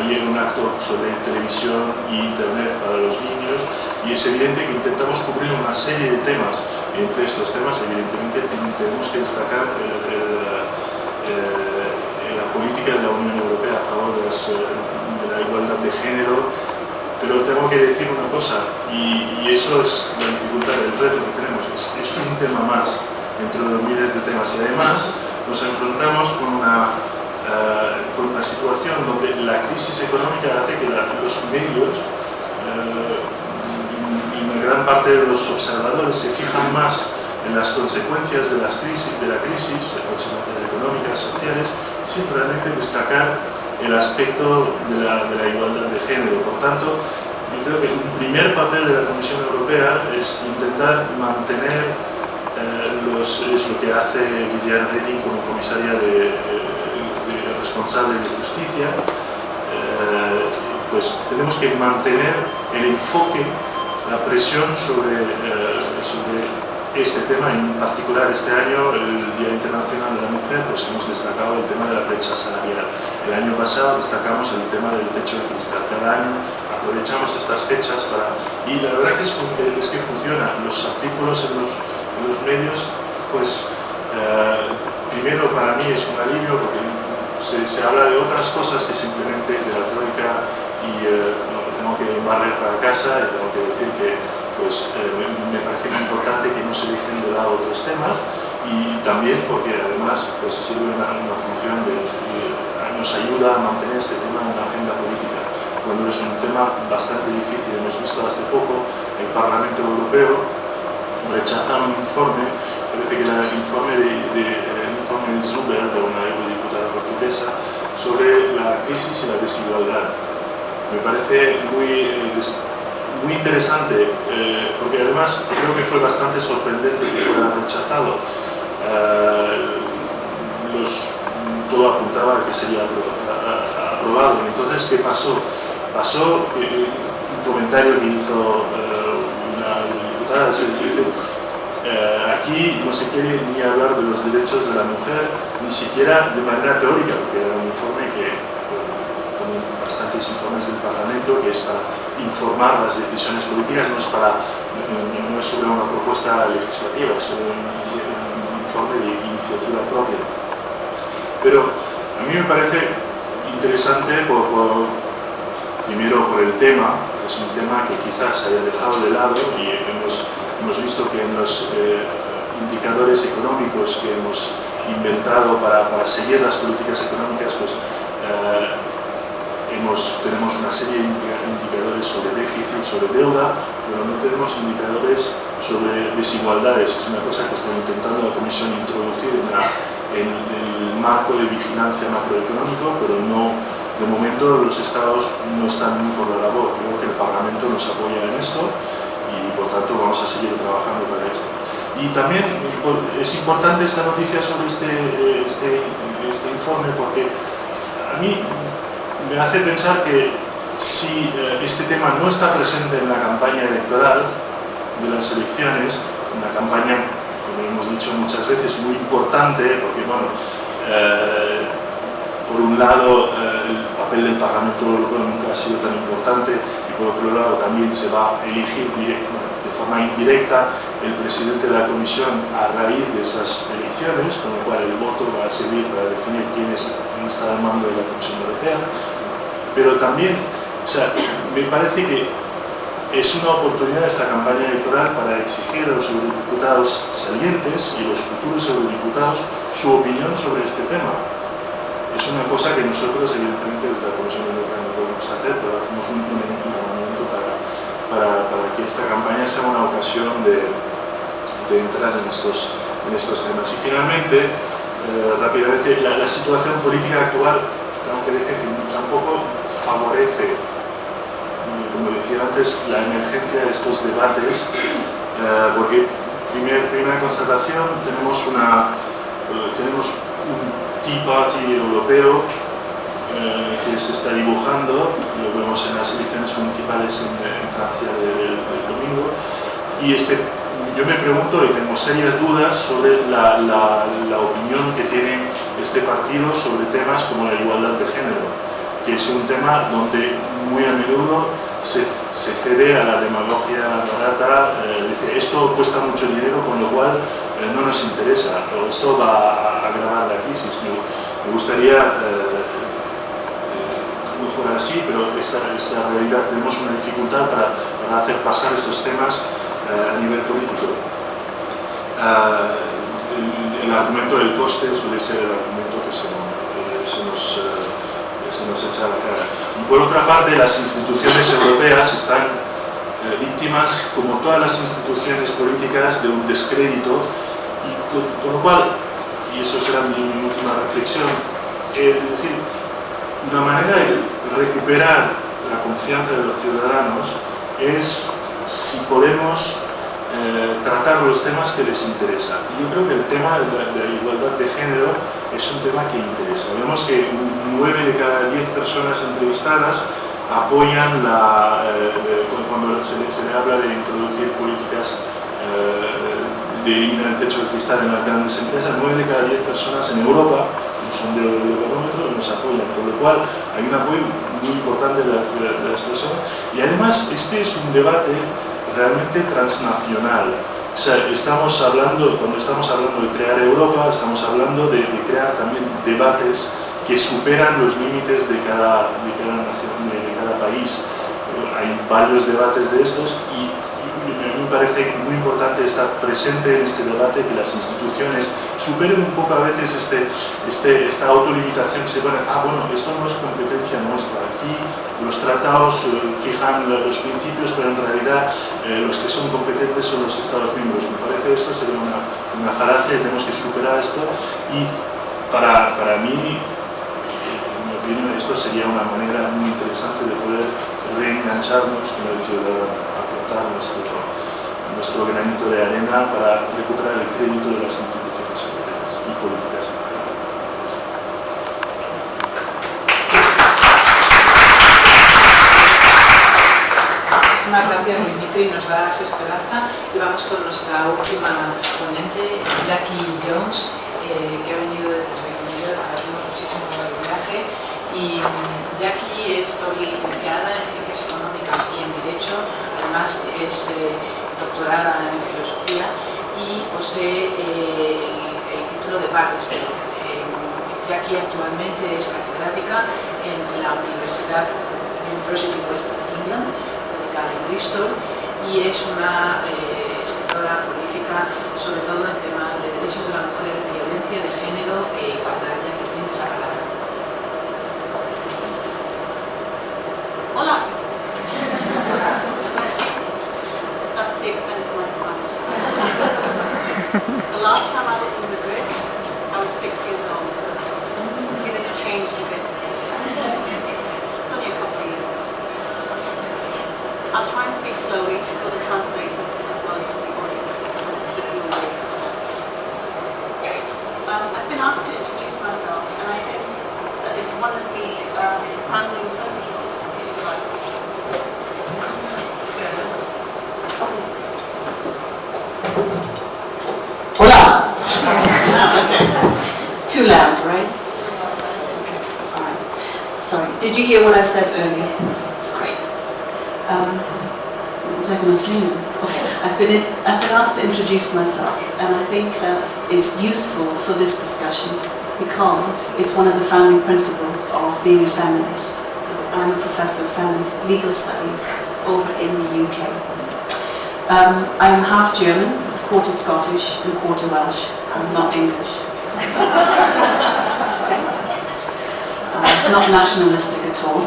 ayer un acto sobre televisión e internet para los niños, y es evidente que intentamos cubrir una serie de temas. Y entre estos temas, evidentemente, tenemos que destacar la política de la Unión Europea a favor de la igualdad de género, pero tengo que decir una cosa, y eso es la dificultad, el reto que tenemos, es un tema más entre los miles de temas, y además nos enfrentamos con una situación donde la crisis económica hace que los medios y una gran parte de los observadores se fijan más en las consecuencias de la crisis, las consecuencias económicas, sociales, sin realmente destacar el aspecto de la igualdad de género. Por tanto, yo creo que un primer papel de la Comisión Europea es intentar mantener es lo que hace Viviane Reding como comisaria responsable de justicia. Pues tenemos que mantener el enfoque, la presión sobre este tema. En particular este año, el Día Internacional de la Mujer, pues hemos destacado el tema de la brecha salarial. El año pasado destacamos el tema del techo de cristal. Cada año aprovechamos estas fechas y la verdad que es que funciona. Los artículos en los medios, pues primero para mí es un alivio, porque se habla de otras cosas que simplemente de la troika, y tengo que barrer para casa, y tengo que decir que pues me parece muy importante que no se dejen de lado otros temas, y también porque además pues sirve una función nos ayuda a mantener este tema en la agenda política. cuando es un tema bastante difícil. Hemos visto hace poco el Parlamento Europeo rechazar un informe, parece que era el informe de Zuber, de una eurodiputada portuguesa, sobre la crisis y la desigualdad. Me parece muy interesante, porque además creo que fue bastante sorprendente que fuera rechazado. Todo apuntaba a que sería aprobado. Entonces, ¿qué pasó? Pasó un comentario que hizo una diputada, dice, aquí no se quiere ni hablar de los derechos de la mujer, ni siquiera de manera teórica, porque era un informe que, como bastantes informes del Parlamento, que es para informar las decisiones políticas, no es sobre una propuesta legislativa, es sobre un informe de iniciativa propia. Pero a mí me parece interesante, primero por el tema, que es un tema que quizás se haya dejado de lado, y hemos visto que en los indicadores económicos que hemos inventado para seguir las políticas económicas, pues tenemos una serie de indicadores sobre déficit, sobre deuda, pero no tenemos indicadores sobre desigualdades. Es una cosa que está intentando la Comisión introducir en el marco de vigilancia macroeconómico, pero no, de momento los estados no están muy por la labor. Creo que el Parlamento nos apoya en esto y por tanto vamos a seguir trabajando para esto. Y también es importante esta noticia sobre este informe, porque a mí me hace pensar que si este tema no está presente en la campaña electoral de las elecciones, una campaña, como hemos dicho muchas veces, muy importante, porque bueno, por un lado el papel del Parlamento Europeo nunca ha sido tan importante, y por otro lado también se va a elegir de forma indirecta el presidente de la Comisión a raíz de esas elecciones, con lo cual el voto va a servir para definir quién está al mando de la Comisión Europea. Pero también, o sea, me parece que es una oportunidad esta campaña electoral para exigir a los eurodiputados salientes y los futuros eurodiputados su opinión sobre este tema. Es una cosa que nosotros, evidentemente, desde la Comisión Europea no podemos hacer, pero hacemos un llamamiento para que esta campaña sea una ocasión de entrar en estos temas. Y finalmente, rápidamente, la situación política actual, tengo que decir que tampoco favorece, como decía antes, la emergencia de estos debates, porque primera constatación, tenemos un Tea Party europeo que se está dibujando, lo vemos en las elecciones municipales en Francia del domingo, y yo me pregunto y tengo serias dudas sobre la opinión que tiene este partido sobre temas como la igualdad de género, que es un tema donde muy a menudo se cede a la demagogia barata, dice esto cuesta mucho dinero, con lo cual no nos interesa, o esto va a agravar la crisis. Me gustaría no fuera así, pero esta realidad, tenemos una dificultad para hacer pasar estos temas a nivel político. El argumento del coste suele ser el argumento que se nos echa a la cara. Y por otra parte, las instituciones europeas están víctimas, como todas las instituciones políticas, de un descrédito, y con lo cual, y eso será mi última reflexión, es decir, una manera de recuperar la confianza de los ciudadanos es si podemos tratar los temas que les interesan. Y yo creo que el tema de la igualdad de género es un tema que interesa. Vemos que 9 de cada 10 personas entrevistadas apoyan cuando se le habla de introducir políticas de eliminar el techo de cristal en las grandes empresas. 9 de cada 10 personas en Europa, un sondeo del Eurobarómetro, nos apoyan, con lo cual hay un apoyo muy importante de las personas. Y además este es un debate realmente transnacional. O sea, cuando estamos hablando de crear Europa, estamos hablando de crear también debates que superan los límites de cada nación, de cada país. Hay varios debates de estos y me parece muy importante estar presente en este debate, que las instituciones superen un poco a veces esta autolimitación, que se bueno, esto no es competencia nuestra, aquí los tratados fijan los principios, pero en realidad los que son competentes son los Estados miembros. Me parece esto sería una falacia y tenemos que superar esto, y para mí, en mi opinión, esto sería una manera muy interesante de poder reengancharnos con el ciudadano, aportar nuestro granito de arena para recuperar el crédito de las instituciones europeas y políticas en general. Muchísimas gracias, Dimitri, nos das esperanza. Y vamos con nuestra última ponente, Jackie Jones, que ha venido desde el Reino Unido, agradecemos muchísimo el viaje. Y Jackie es doble licenciada en Ciencias Económicas y en Derecho, además es doctorada en Filosofía y posee el título de Barrister. Jackie actualmente es catedrática en la University West of England, ubicada en Bristol, y es una escritora prolífica, sobre todo en temas de derechos de la mujer, violencia de género e igualdad. Jackie, tienes la palabra. Hola. That's the extent of my Spanish. The last time I was in Madrid, I was 6 years old. It has changed a bit since then. It's only a couple of years ago. I'll try and speak slowly for the translator as well as for the audience. I want to keep you amazed. I've been asked to introduce myself, and I think that it's one of the founding principles, if you like. Hola! Too loud, right? Okay. All right. Sorry. Did you hear what I said earlier? Great. What was I going to say now? Okay. I've been asked to introduce myself, and I think that is useful for this discussion because it's one of the founding principles of being a feminist. So I'm a professor of feminist legal studies over in the UK. I am half German, quarter Scottish and quarter Welsh. I'm not English. Not nationalistic at all.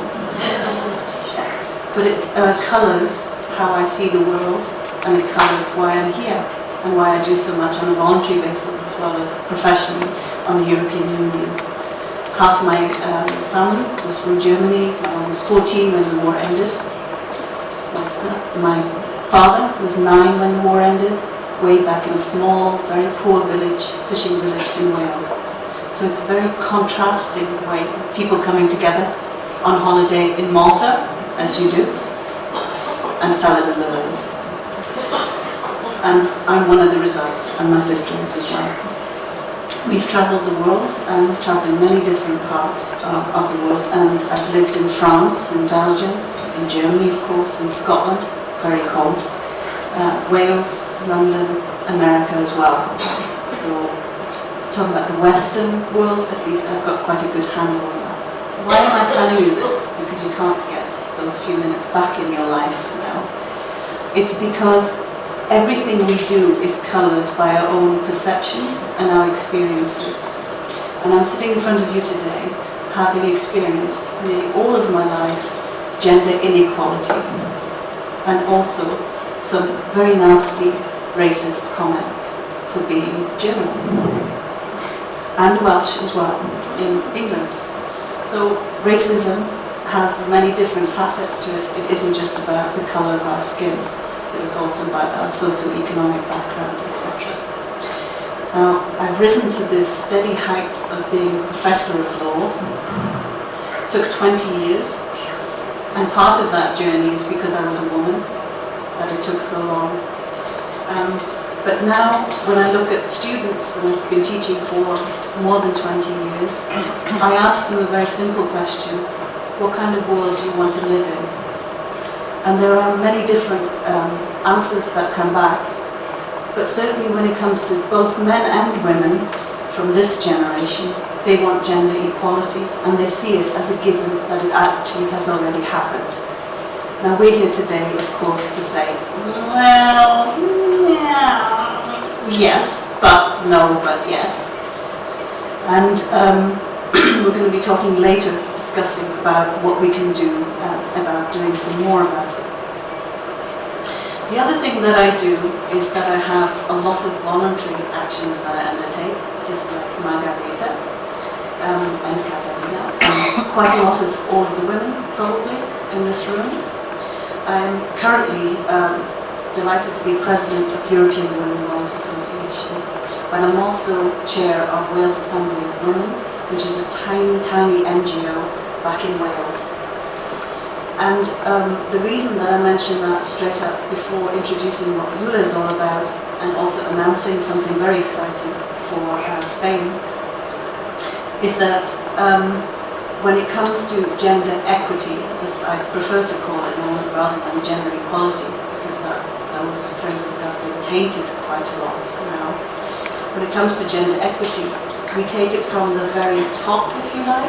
But it colours how I see the world, and it colours why I'm here and why I do so much on a voluntary basis as well as professionally on the European Union. Half my family was from Germany. I was 14 when the war ended. My father was 9 when the war ended, way back in a small, very poor village, fishing village in Wales. So it's a very contrasting way of people coming together on holiday in Malta, as you do, and fell in love. And I'm one of the results, and my sister is as well. We've travelled the world, and we've travelled in many different parts of the world, and I've lived in France, in Belgium, in Germany of course, in Scotland, very cold, Wales, London, America as well. So talking about the Western world, at least I've got quite a good handle on that. Why am I telling you this? Because you can't get those few minutes back in your life now. It's because everything we do is coloured by our own perception and our experiences. And I'm sitting in front of you today having experienced nearly all of my life gender inequality and also some very nasty racist comments for being German and Welsh as well in England. So racism has many different facets to it. It isn't just about the colour of our skin. It is also about our socio-economic background, etc. Now, I've risen to the steady heights of being a professor of law. It took 20 years, and part of that journey is because I was a woman, that it took so long. But now, when I look at students, and I've been teaching for more than 20 years, I ask them a very simple question: what kind of world do you want to live in? And there are many different answers that come back. But certainly when it comes to both men and women from this generation, they want gender equality, and they see it as a given that it actually has already happened. Now we're here today, of course, to say, well, yeah, yes, but no, but yes. And we're going to be talking later, discussing about what we can do about doing some more about it. The other thing that I do is that I have a lot of voluntary actions that I undertake, just like Margareta and Katarina, and quite a lot of all of the women probably in this room. I'm currently delighted to be president of European Women Lawyers Association, but I'm also chair of Wales Assembly of Women, which is a tiny, tiny NGO back in Wales. And the reason that I mention that straight up before introducing what EULA is all about, and also announcing something very exciting for Spain, is that when it comes to gender equity, as I prefer to call it rather than gender equality, because those phrases have been tainted quite a lot now. When it comes to gender equity, we take it from the very top, if you like,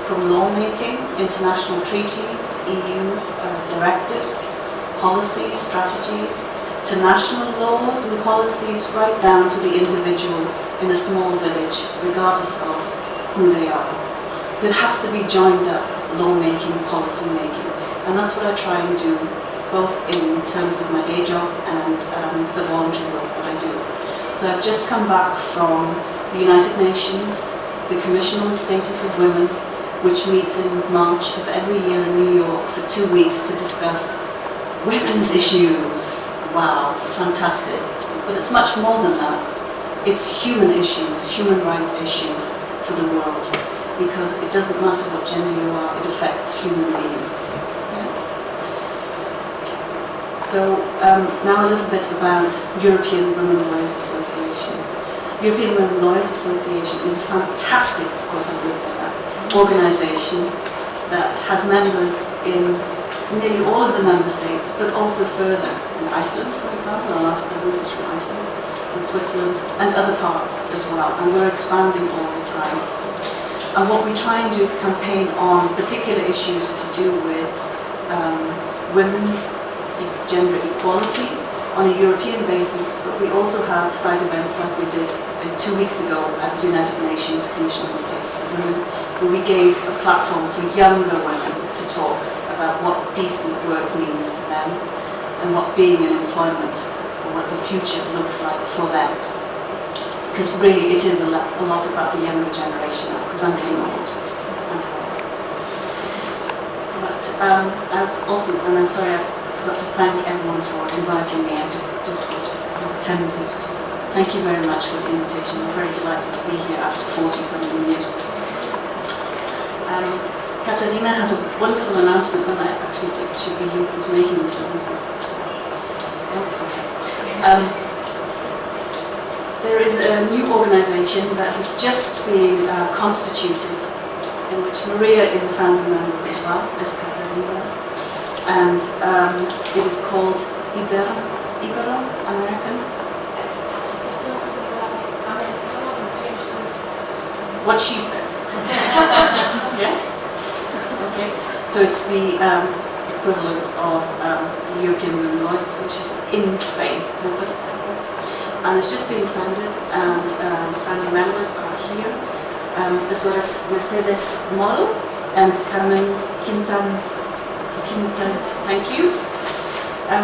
from lawmaking, international treaties, EU directives, policies, strategies, to national laws and policies, right down to the individual in a small village, regardless of who they are. So it has to be joined up, lawmaking, policy making, and that's what I try and do, both in terms of my day job and the voluntary work that I do. So I've just come back from the United Nations, the Commission on the Status of Women, which meets in March of every year in New York for 2 weeks to discuss women's issues. Wow, fantastic. But it's much more than that. It's human issues, human rights issues for the world, because it doesn't matter what gender you are, it affects human beings. So now a little bit about European Women Lawyers Association. European Women Lawyers Association is a fantastic, of course I've always said that, organisation that has members in nearly all of the member states, but also further in Iceland, for example. Our last president was from Iceland, and Switzerland, and other parts as well, and we're expanding all the time. And what we try and do is campaign on particular issues to do with women's gender equality on a European basis, but we also have side events like we did 2 weeks ago at the United Nations Commission on the Status of Women, where we gave a platform for younger women to talk about what decent work means to them and what being in employment or what the future looks like for them. Because really it is a lot about the younger generation now, because I'm getting old. But I've also, and I'm sorry, I've forgot to thank everyone for inviting me. I do apologize. I have a tendency to do that. Thank you very much for the invitation. I'm very delighted to be here after 40-something years. Katarina has a wonderful announcement, and I actually think it should be you who's making this announcement. There is a new organisation that is just being constituted, in which Maria is a founding member as well as Katarina, and it is called Ibero-American. What she said. Yes? Okay. So it's the equivalent of the European Women Lawyers Association in Spain. And it's just being founded, and founding members are here, as well as Mercedes Mol and Carmen Quintan, thank you,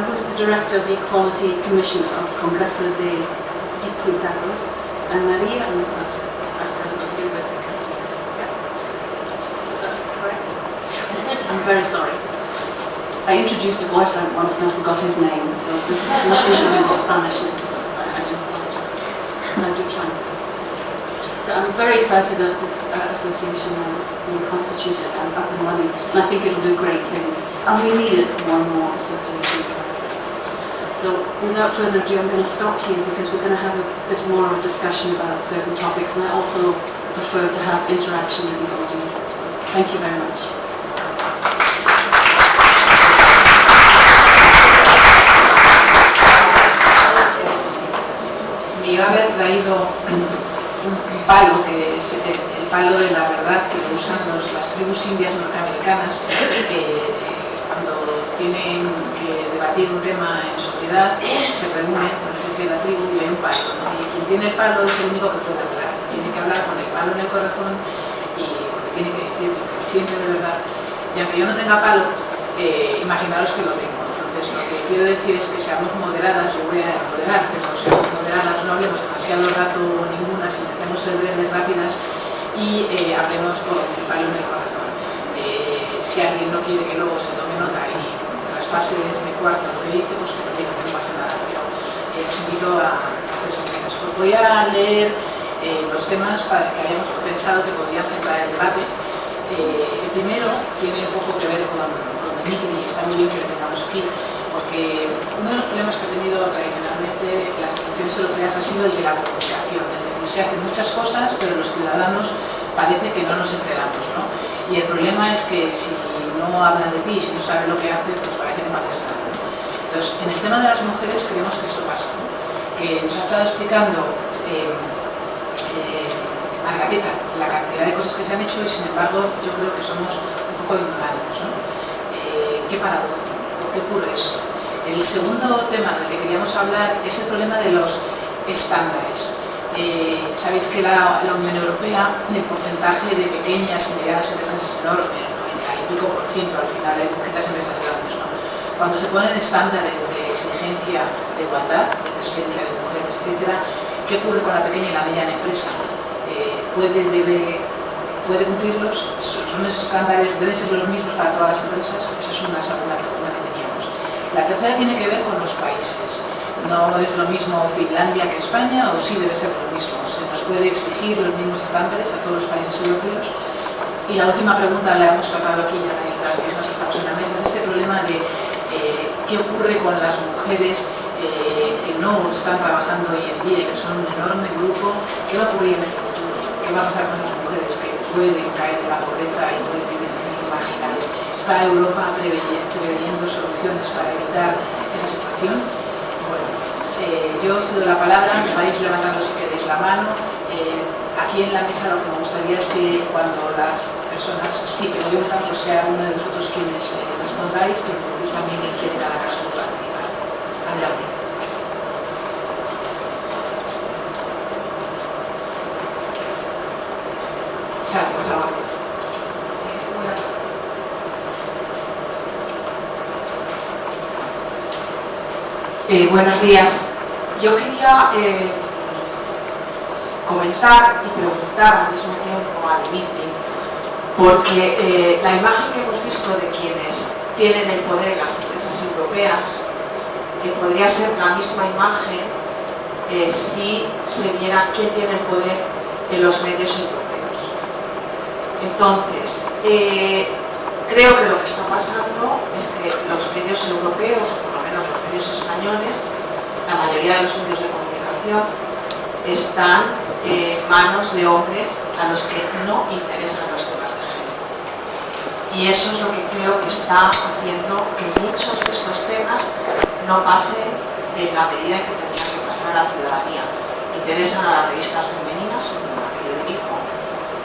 who's the director of the Equality Commission of Congreso de Diputados, and Maria, and that's Vice President of the University of Castilla. Yeah. Is that correct? I'm very sorry. I introduced a boyfriend once and I forgot his name, so this has nothing to do with Spanishness, so I do apologize. And I do try not to. So I'm very excited that this association now is being constituted and up and running, and I think it'll do great things. And we need it, more and more associations like it. So without further ado, I'm going to stop here because we're going to have a bit more of a discussion about certain topics, and I also prefer to have interaction with the audience as well. Thank you very much. Me iba a haber traído un palo, que es el palo de la verdad, que lo usan las tribus indias norteamericanas cuando tienen que debatir un tema en sociedad, se reúnen con el jefe de la tribu y hay un palo, ¿no? Y quien tiene el palo es el único que puede hablar, tiene que hablar con el palo en el corazón y porque tiene que decir lo que siente de verdad. Y aunque yo no tenga palo, imaginaros que lo tengo. Entonces lo que quiero decir es que seamos moderadas, yo voy a moderar, pero seamos moderadas, no hablemos demasiado rato ninguna, si intentemos ser breves, rápidas y hablemos con el palo en el corazón. Si alguien no quiere que luego se tome nota y traspase de este cuarto lo que dice, pues que lo diga, que no pasa nada, pero os invito a ser sinceros. Os voy a leer los temas para que hayamos pensado que podrían centrar el debate. El primero tiene un poco que ver con Dimitri y está muy bien que lo tengamos aquí, porque uno de los problemas que ha tenido tradicionalmente las instituciones europeas ha sido el de la comunicación, es decir, se hacen muchas cosas, pero los ciudadanos parece que no nos enteramos, ¿no? Y el problema es que si no hablan de ti, si no saben lo que hacen, pues parece que no haces nada, ¿no? Entonces, en el tema de las mujeres creemos que esto pasa, ¿no? Que nos ha estado explicando Margarita la cantidad de cosas que se han hecho y sin embargo yo creo que somos un poco ignorantes, ¿no? Qué paradoja, ¿no? ¿Por qué ocurre eso? El segundo tema del que queríamos hablar es el problema de los estándares. Sabéis que la Unión Europea, el porcentaje de pequeñas y medianas empresas es enorme, 90 y pico % al final, hay poquitas empresas grandes, ¿no? Cuando se ponen estándares de exigencia de igualdad, de presencia de mujeres, etc., ¿qué ocurre con la pequeña y la mediana empresa? ¿Puede cumplirlos? ¿Son esos estándares, deben ser los mismos para todas las empresas? Esa es una segunda pregunta que teníamos. La tercera tiene que ver con los países. No es lo mismo Finlandia que España, o sí debe ser lo mismo. ¿Se nos puede exigir los mismos estándares a todos los países europeos? Y la última pregunta la hemos tratado aquí, ya nadie de las mismas que estamos en la mesa, es este problema de qué ocurre con las mujeres que no están trabajando hoy en día y que son un enorme grupo. ¿Qué va a ocurrir en el futuro? ¿Qué va a pasar con las mujeres que pueden caer en la pobreza y pueden vivir en situaciones marginales? ¿Está Europa preveyendo soluciones para evitar esa situación? Bueno, yo os cedo la palabra, me vais levantando si queréis la mano. Aquí en la mesa lo que me gustaría es que cuando las personas sí que preguntan, pues sea uno de vosotros quienes respondáis y decís también quién quiere cada caso participar. Adelante. Chao, por favor. Buenos días. Yo quería comentar y preguntar al mismo tiempo a Dimitri, porque la imagen que hemos visto de quienes tienen el poder en las empresas europeas podría ser la misma imagen si se viera quién tiene el poder en los medios europeos. Entonces, creo que lo que está pasando es que los medios europeos, o por lo menos los medios españoles, la mayoría de los medios de comunicación, están en manos de hombres a los que no interesan los temas de género. Y eso es lo que creo que está haciendo que muchos de estos temas no pasen en la medida en que tendrían que pasar a la ciudadanía. Interesan a las revistas femeninas, como la que yo dirijo,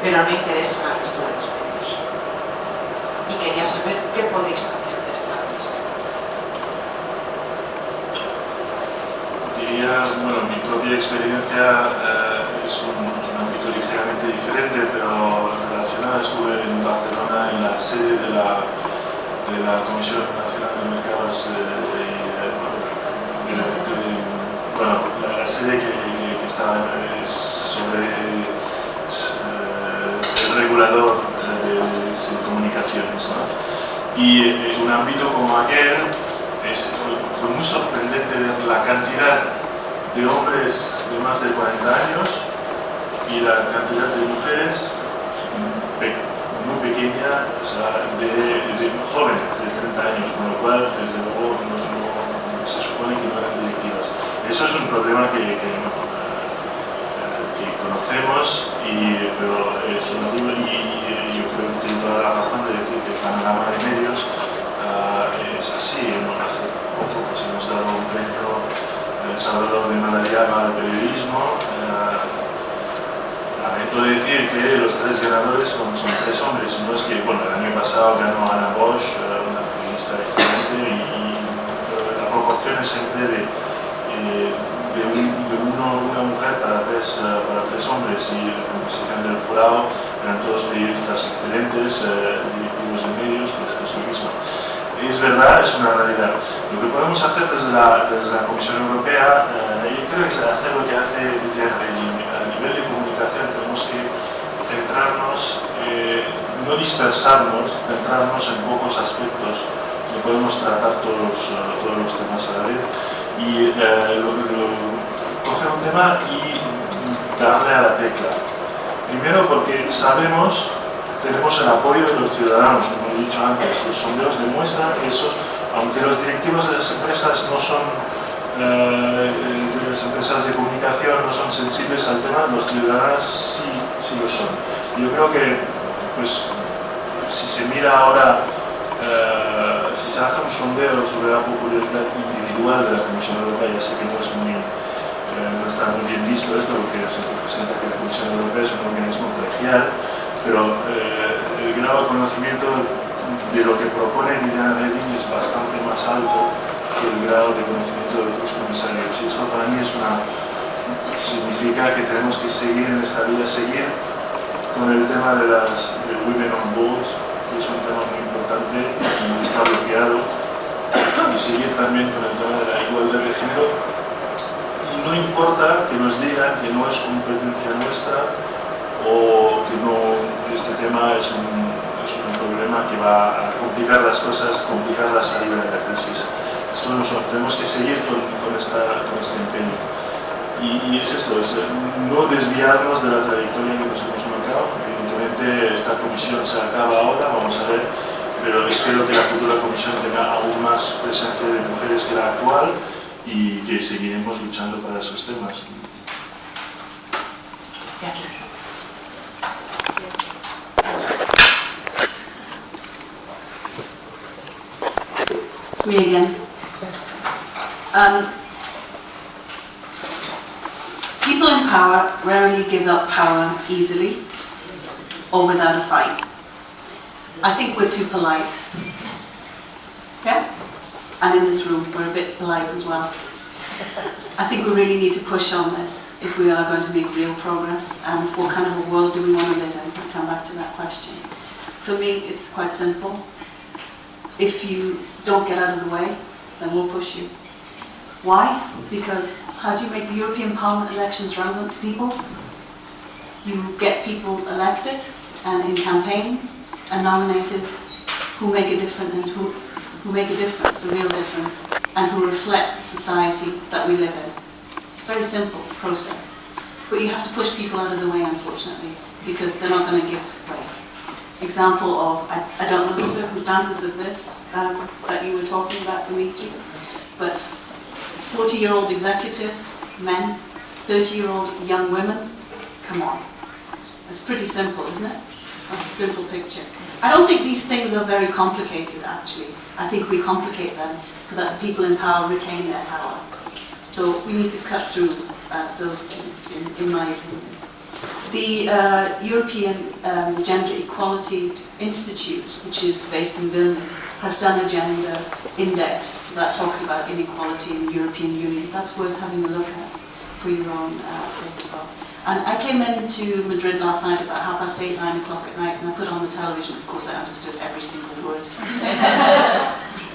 pero no interesan al resto de los medios. Y quería saber qué podéis hacer desde la revista. Bueno, mi propia experiencia es un ámbito ligeramente diferente, pero relacionada. Estuve en Barcelona en la sede de la Comisión Nacional de Mercados la sede que estaba sobre el regulador de comunicaciones, ¿no? Y un ámbito como aquel fue muy sorprendente ver la cantidad de hombres de más de 40 años y la cantidad de mujeres muy pequeña, o sea, de jóvenes de 30 años, con lo cual, desde luego, se supone que no eran directivas. Eso es un problema que conocemos, pero sin duda, y yo creo que tiene toda la razón de decir que el panorama de medios es así. Hace poco pues, hemos dado un premio El Salvador de Madariaga al periodismo. Lamento decir que los tres ganadores son tres hombres, no es que, bueno, el año pasado ganó Ana Bosch, una está excelente y la proporción es siempre de una mujer para tres hombres, y la composición del jurado eran todos periodistas excelentes, directivos de medios, pues es lo mismo. Es verdad, es una realidad. Lo que podemos hacer desde la Comisión Europea, yo creo que es hacer lo que hace Didier Reyni. A nivel de comunicación tenemos que centrarnos, no dispersarnos, centrarnos en pocos aspectos. No podemos tratar todos los temas a la vez y coger un tema y darle a la tecla. Primero porque sabemos, tenemos el apoyo de los ciudadanos, como he dicho antes. Los sondeos demuestran que aunque los directivos de las empresas no son, las empresas de comunicación no son sensibles al tema, los ciudadanos sí lo son. Yo creo que, pues, si se mira ahora, si se hace un sondeo sobre la popularidad individual de la Comisión Europea, ya sé que no está muy bien visto esto, porque se representa que la Comisión Europea es un organismo colegial, pero el grado de conocimiento de lo que propone Didier Reyni es bastante más alto que el grado de conocimiento de otros comisarios. Y esto para mí significa que tenemos que seguir en esta vía, seguir con el tema de las Women on Boards, que es un tema muy importante, que está bloqueado, y seguir también con el tema de la igualdad de género. Y no importa que nos digan que no es competencia nuestra o que este tema es un problema que va a complicar las cosas, complicar la salida de la crisis. Tenemos que seguir con este empeño. Y es esto, no desviarnos de la trayectoria que nos hemos marcado. Evidentemente esta comisión se acaba ahora, vamos a ver, pero espero que la futura comisión tenga aún más presencia de mujeres que la actual y que seguiremos luchando para esos temas. It's me again. People in power rarely give up power easily or without a fight. I think we're too polite. Yeah? And in this room, we're a bit polite as well. I think we really need to push on this if we are going to make real progress. And what kind of a world do we want to live in? I'll come back to that question. For me, it's quite simple. If you don't get out of the way, then we'll push you. Why? Because how do you make the European Parliament elections relevant to people? You get people elected and in campaigns and nominated who make a difference and who make a difference, a real difference, and who reflect the society that we live in. It's a very simple process. But you have to push people out of the way, unfortunately, because they're not going to give way. Example of, I don't know the circumstances of this that you were talking about, Dimitri, but 40-year-old executives, men, 30-year-old young women, come on. It's pretty simple, isn't it? That's a simple picture. I don't think these things are very complicated, actually. I think we complicate them so that the people in power retain their power. So we need to cut through those things, in my opinion. The European Gender Equality Institute, which is based in Vilnius, has done a gender index that talks about inequality in the European Union. That's worth having a look at for your own sake as well. And I came into Madrid last night about 8:30, 9 o'clock at night, and I put on the television. Of course, I understood every single word.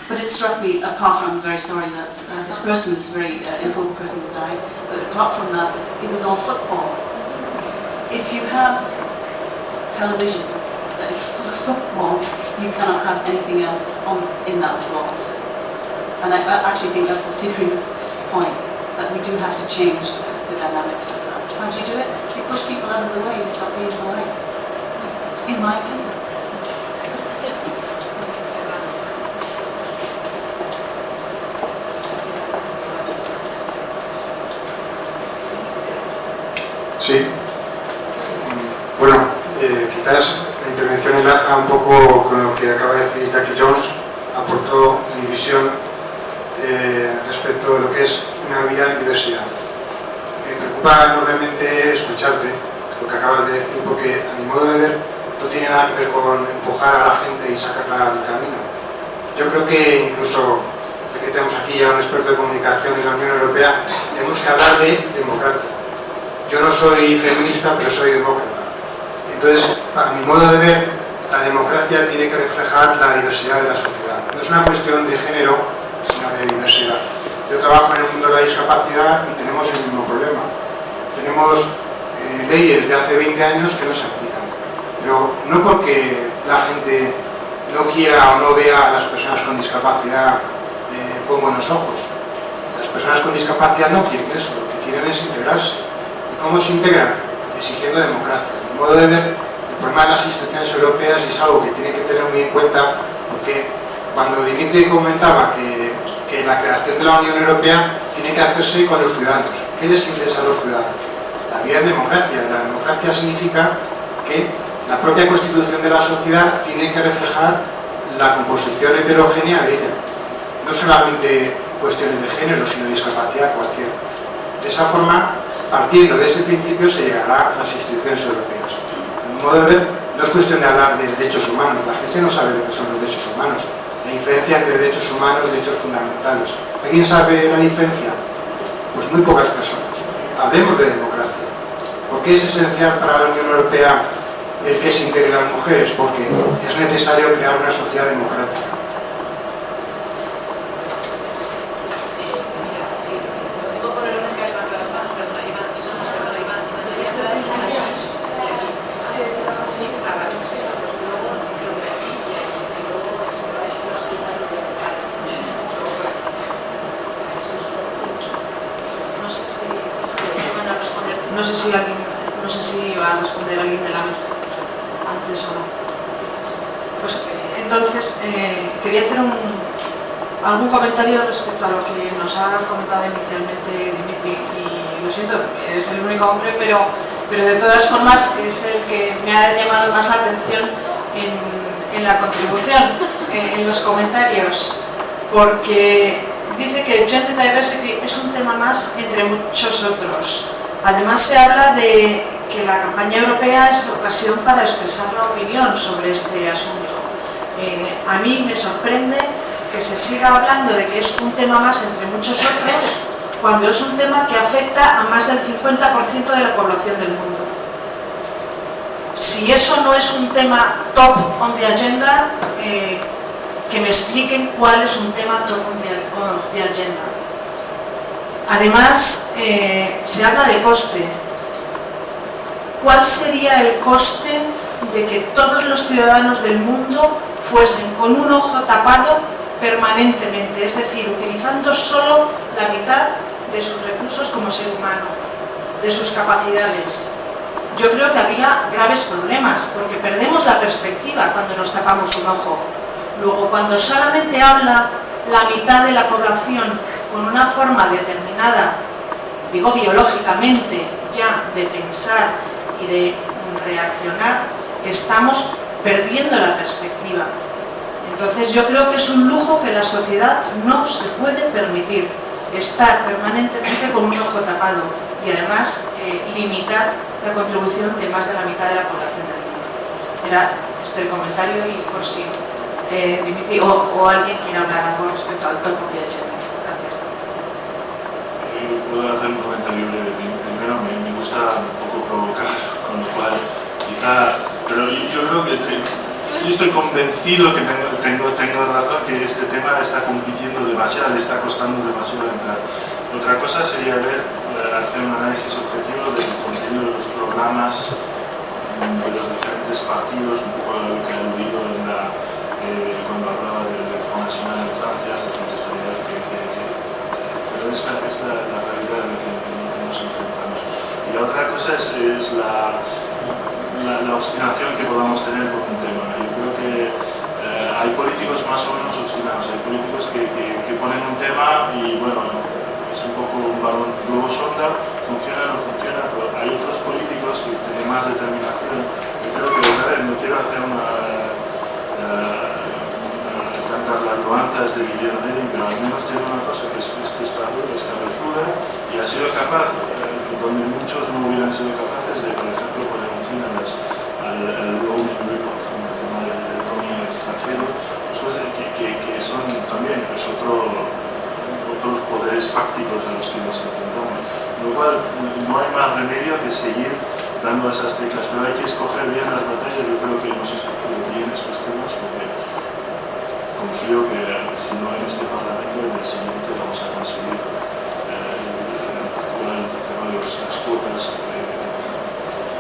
But it struck me, apart from, I'm very sorry that this person, this very important person has died, but apart from that, it was all football. If you have television that is full of football, you cannot have anything else in that slot. And I actually think that's a serious point, that we do have to change the dynamics of that. How do you do it? You push people out of the way, you stop being polite. In my opinion. Sí. Bueno, quizás la intervención enlaza un poco con lo que acaba de decir Jackie Jones. Aportó mi visión respecto de lo que es una vida en diversidad. Me preocupa enormemente escucharte lo que acabas de decir, porque a mi modo de ver no tiene nada que ver con empujar a la gente y sacarla del camino. Yo creo que incluso, ya que tenemos aquí ya un experto de comunicación en la Unión Europea, tenemos que hablar de democracia. Yo no soy feminista, pero soy demócrata. Entonces, a mi modo de ver, la democracia tiene que reflejar la diversidad de la sociedad. No es una cuestión de género, sino de diversidad. Yo trabajo en el mundo de la discapacidad y tenemos el mismo problema. Tenemos leyes de hace 20 años que no se aplican. Pero no porque la gente no quiera o no vea a las personas con discapacidad con buenos ojos. Las personas con discapacidad no quieren eso, lo que quieren es integrarse. ¿Y cómo se integran? Exigiendo democracia. A mi modo de ver, el problema de las instituciones europeas es algo que tiene que tener muy en cuenta, porque cuando Dimitri comentaba que la creación de la Unión Europea tiene que hacerse con los ciudadanos. ¿Qué les interesa a los ciudadanos? La vida en democracia. La democracia significa que la propia constitución de la sociedad tiene que reflejar la composición heterogénea de ella. No solamente cuestiones de género, sino de discapacidad cualquiera. De esa forma, partiendo de ese principio, se llegará a las instituciones europeas. A mi modo de ver, no es cuestión de hablar de derechos humanos. La gente no sabe lo que son los derechos humanos. La diferencia entre derechos humanos y derechos fundamentales. ¿Alguien sabe la diferencia? Pues muy pocas personas. Hablemos de democracia. ¿Por qué es esencial para la Unión Europea el que se integren las mujeres? Porque es necesario crear una sociedad democrática. No sé si va a responder alguien de la mesa antes o no. Pues entonces quería hacer algún comentario respecto a lo que nos ha comentado inicialmente Dimitri, y lo siento, eres el único hombre, pero de todas formas es el que me ha llamado más la atención en la contribución, en los comentarios, porque dice que Gender Diversity es un tema más entre muchos otros. Además se habla de que la campaña europea es la ocasión para expresar la opinión sobre este asunto. A mí me sorprende que se siga hablando de que es un tema más entre muchos otros, cuando es un tema que afecta a más del 50% de la población del mundo. Si eso no es un tema top on the agenda, que me expliquen cuál es un tema top on the agenda. Además, se habla de coste. ¿Cuál sería el coste de que todos los ciudadanos del mundo fuesen con un ojo tapado permanentemente? Es decir, utilizando solo la mitad de sus recursos como ser humano, de sus capacidades. Yo creo que habría graves problemas, porque perdemos la perspectiva cuando nos tapamos un ojo. Luego, cuando solamente habla la mitad de la población con una forma determinada, digo biológicamente, ya de pensar y de reaccionar, estamos perdiendo la perspectiva. Entonces yo creo que es un lujo que la sociedad no se puede permitir, estar permanentemente con un ojo tapado y además limitar la contribución de más de la mitad de la población del mundo. Era este el comentario, y por si Dimitri o alguien quiere hablar algo respecto al topo de agenda. Gracias. Puedo hacer un comentario breve. Primero, me gusta un poco provocar, con lo cual quizá, pero yo creo que yo estoy convencido que tengo razón, que este tema está compitiendo demasiado, le está costando demasiado entrar. Otra cosa sería hacer un análisis objetivo del contenido de los programas de los diferentes partidos, un poco a lo que ha aludido cuando hablaba del Front National en Francia, pues me gustaría pero esta es la realidad en la que nos enfrentamos. Y la otra cosa es la obstinación que podamos tener con un tema. Yo creo que hay políticos más o menos obstinados, hay políticos que ponen un tema y bueno, es un poco un balón globo sonda, funciona o no funciona, pero hay otros políticos que tienen más determinación. Yo creo que otra vez no quiero hacer cantar las romanzas de Vivian Redding, pero al menos tiene una cosa, que es cabezuda y ha sido capaz, donde muchos no hubieran sido capaces de, por ejemplo, poner un fin al roaming report, el tema del roaming extranjero, pues cosas que son prácticos a los que nos enfrentamos. Con lo cual, no hay más remedio que seguir dando esas teclas, pero hay que escoger bien las batallas. Yo creo que hemos escogido bien estos temas porque confío que, si no en este Parlamento, en el siguiente vamos a conseguir, en particular el tema de las cuotas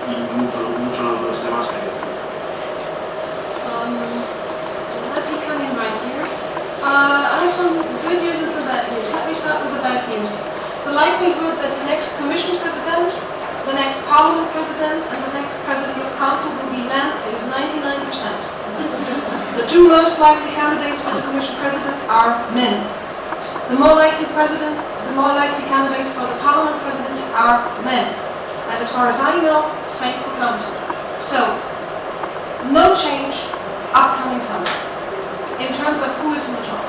y muchos de los temas que hay que hacer. Let me come in right here. I have some good news and some bad news. Let me start with the bad news. The likelihood that the next Commission President, the next Parliament President, and the next President of Council will be men is 99%. The two most likely candidates for the Commission President are men. The more likely presidents, the more likely candidates for the Parliament Presidents are men. And as far as I know, same for Council. So, no change upcoming summer in terms of who is in the top.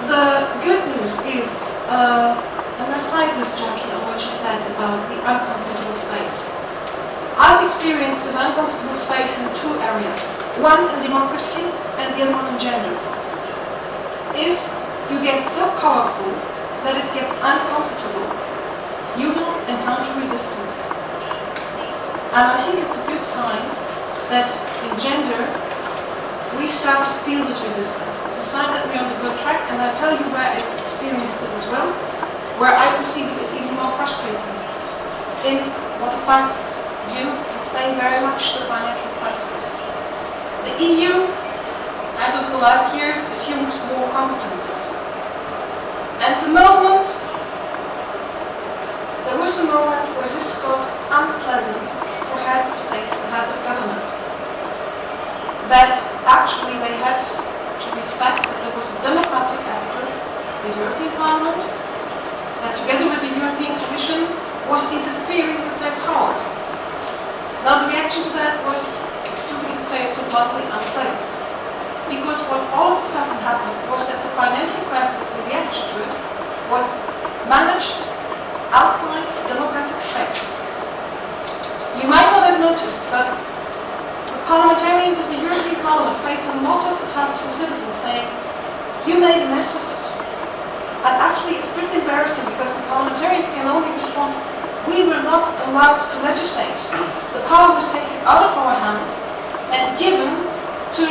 The good news is, and I side with Jackie on what she said about the uncomfortable space. I've experienced this uncomfortable space in two areas. One in democracy and the other one in gender. If you get so powerful that it gets uncomfortable, you will encounter resistance. And I think it's a good sign that in gender we start to feel this resistance. It's a sign that we're on the good track, and I'll tell you where I experienced it as well, where I perceive it as even more frustrating. In what affects you explain very much the financial crisis. The EU, as of the last years, assumed more competences. At the moment, there was a moment where this got unpleasant for heads of states and heads of government. That actually they had to respect that there was a democratic actor, the European Parliament, that together with the European Commission was interfering with their power. Now the reaction to that was, excuse me to say it so bluntly, unpleasant. Because what all of a sudden happened was that the financial crisis, the reaction to it, was managed outside the democratic space. You might not have noticed, but the parliamentarians of the European Parliament face a lot of attacks from citizens saying, you made a mess of it. And actually it's pretty embarrassing because the parliamentarians can only respond, we were not allowed to legislate. The power was taken out of our hands and given to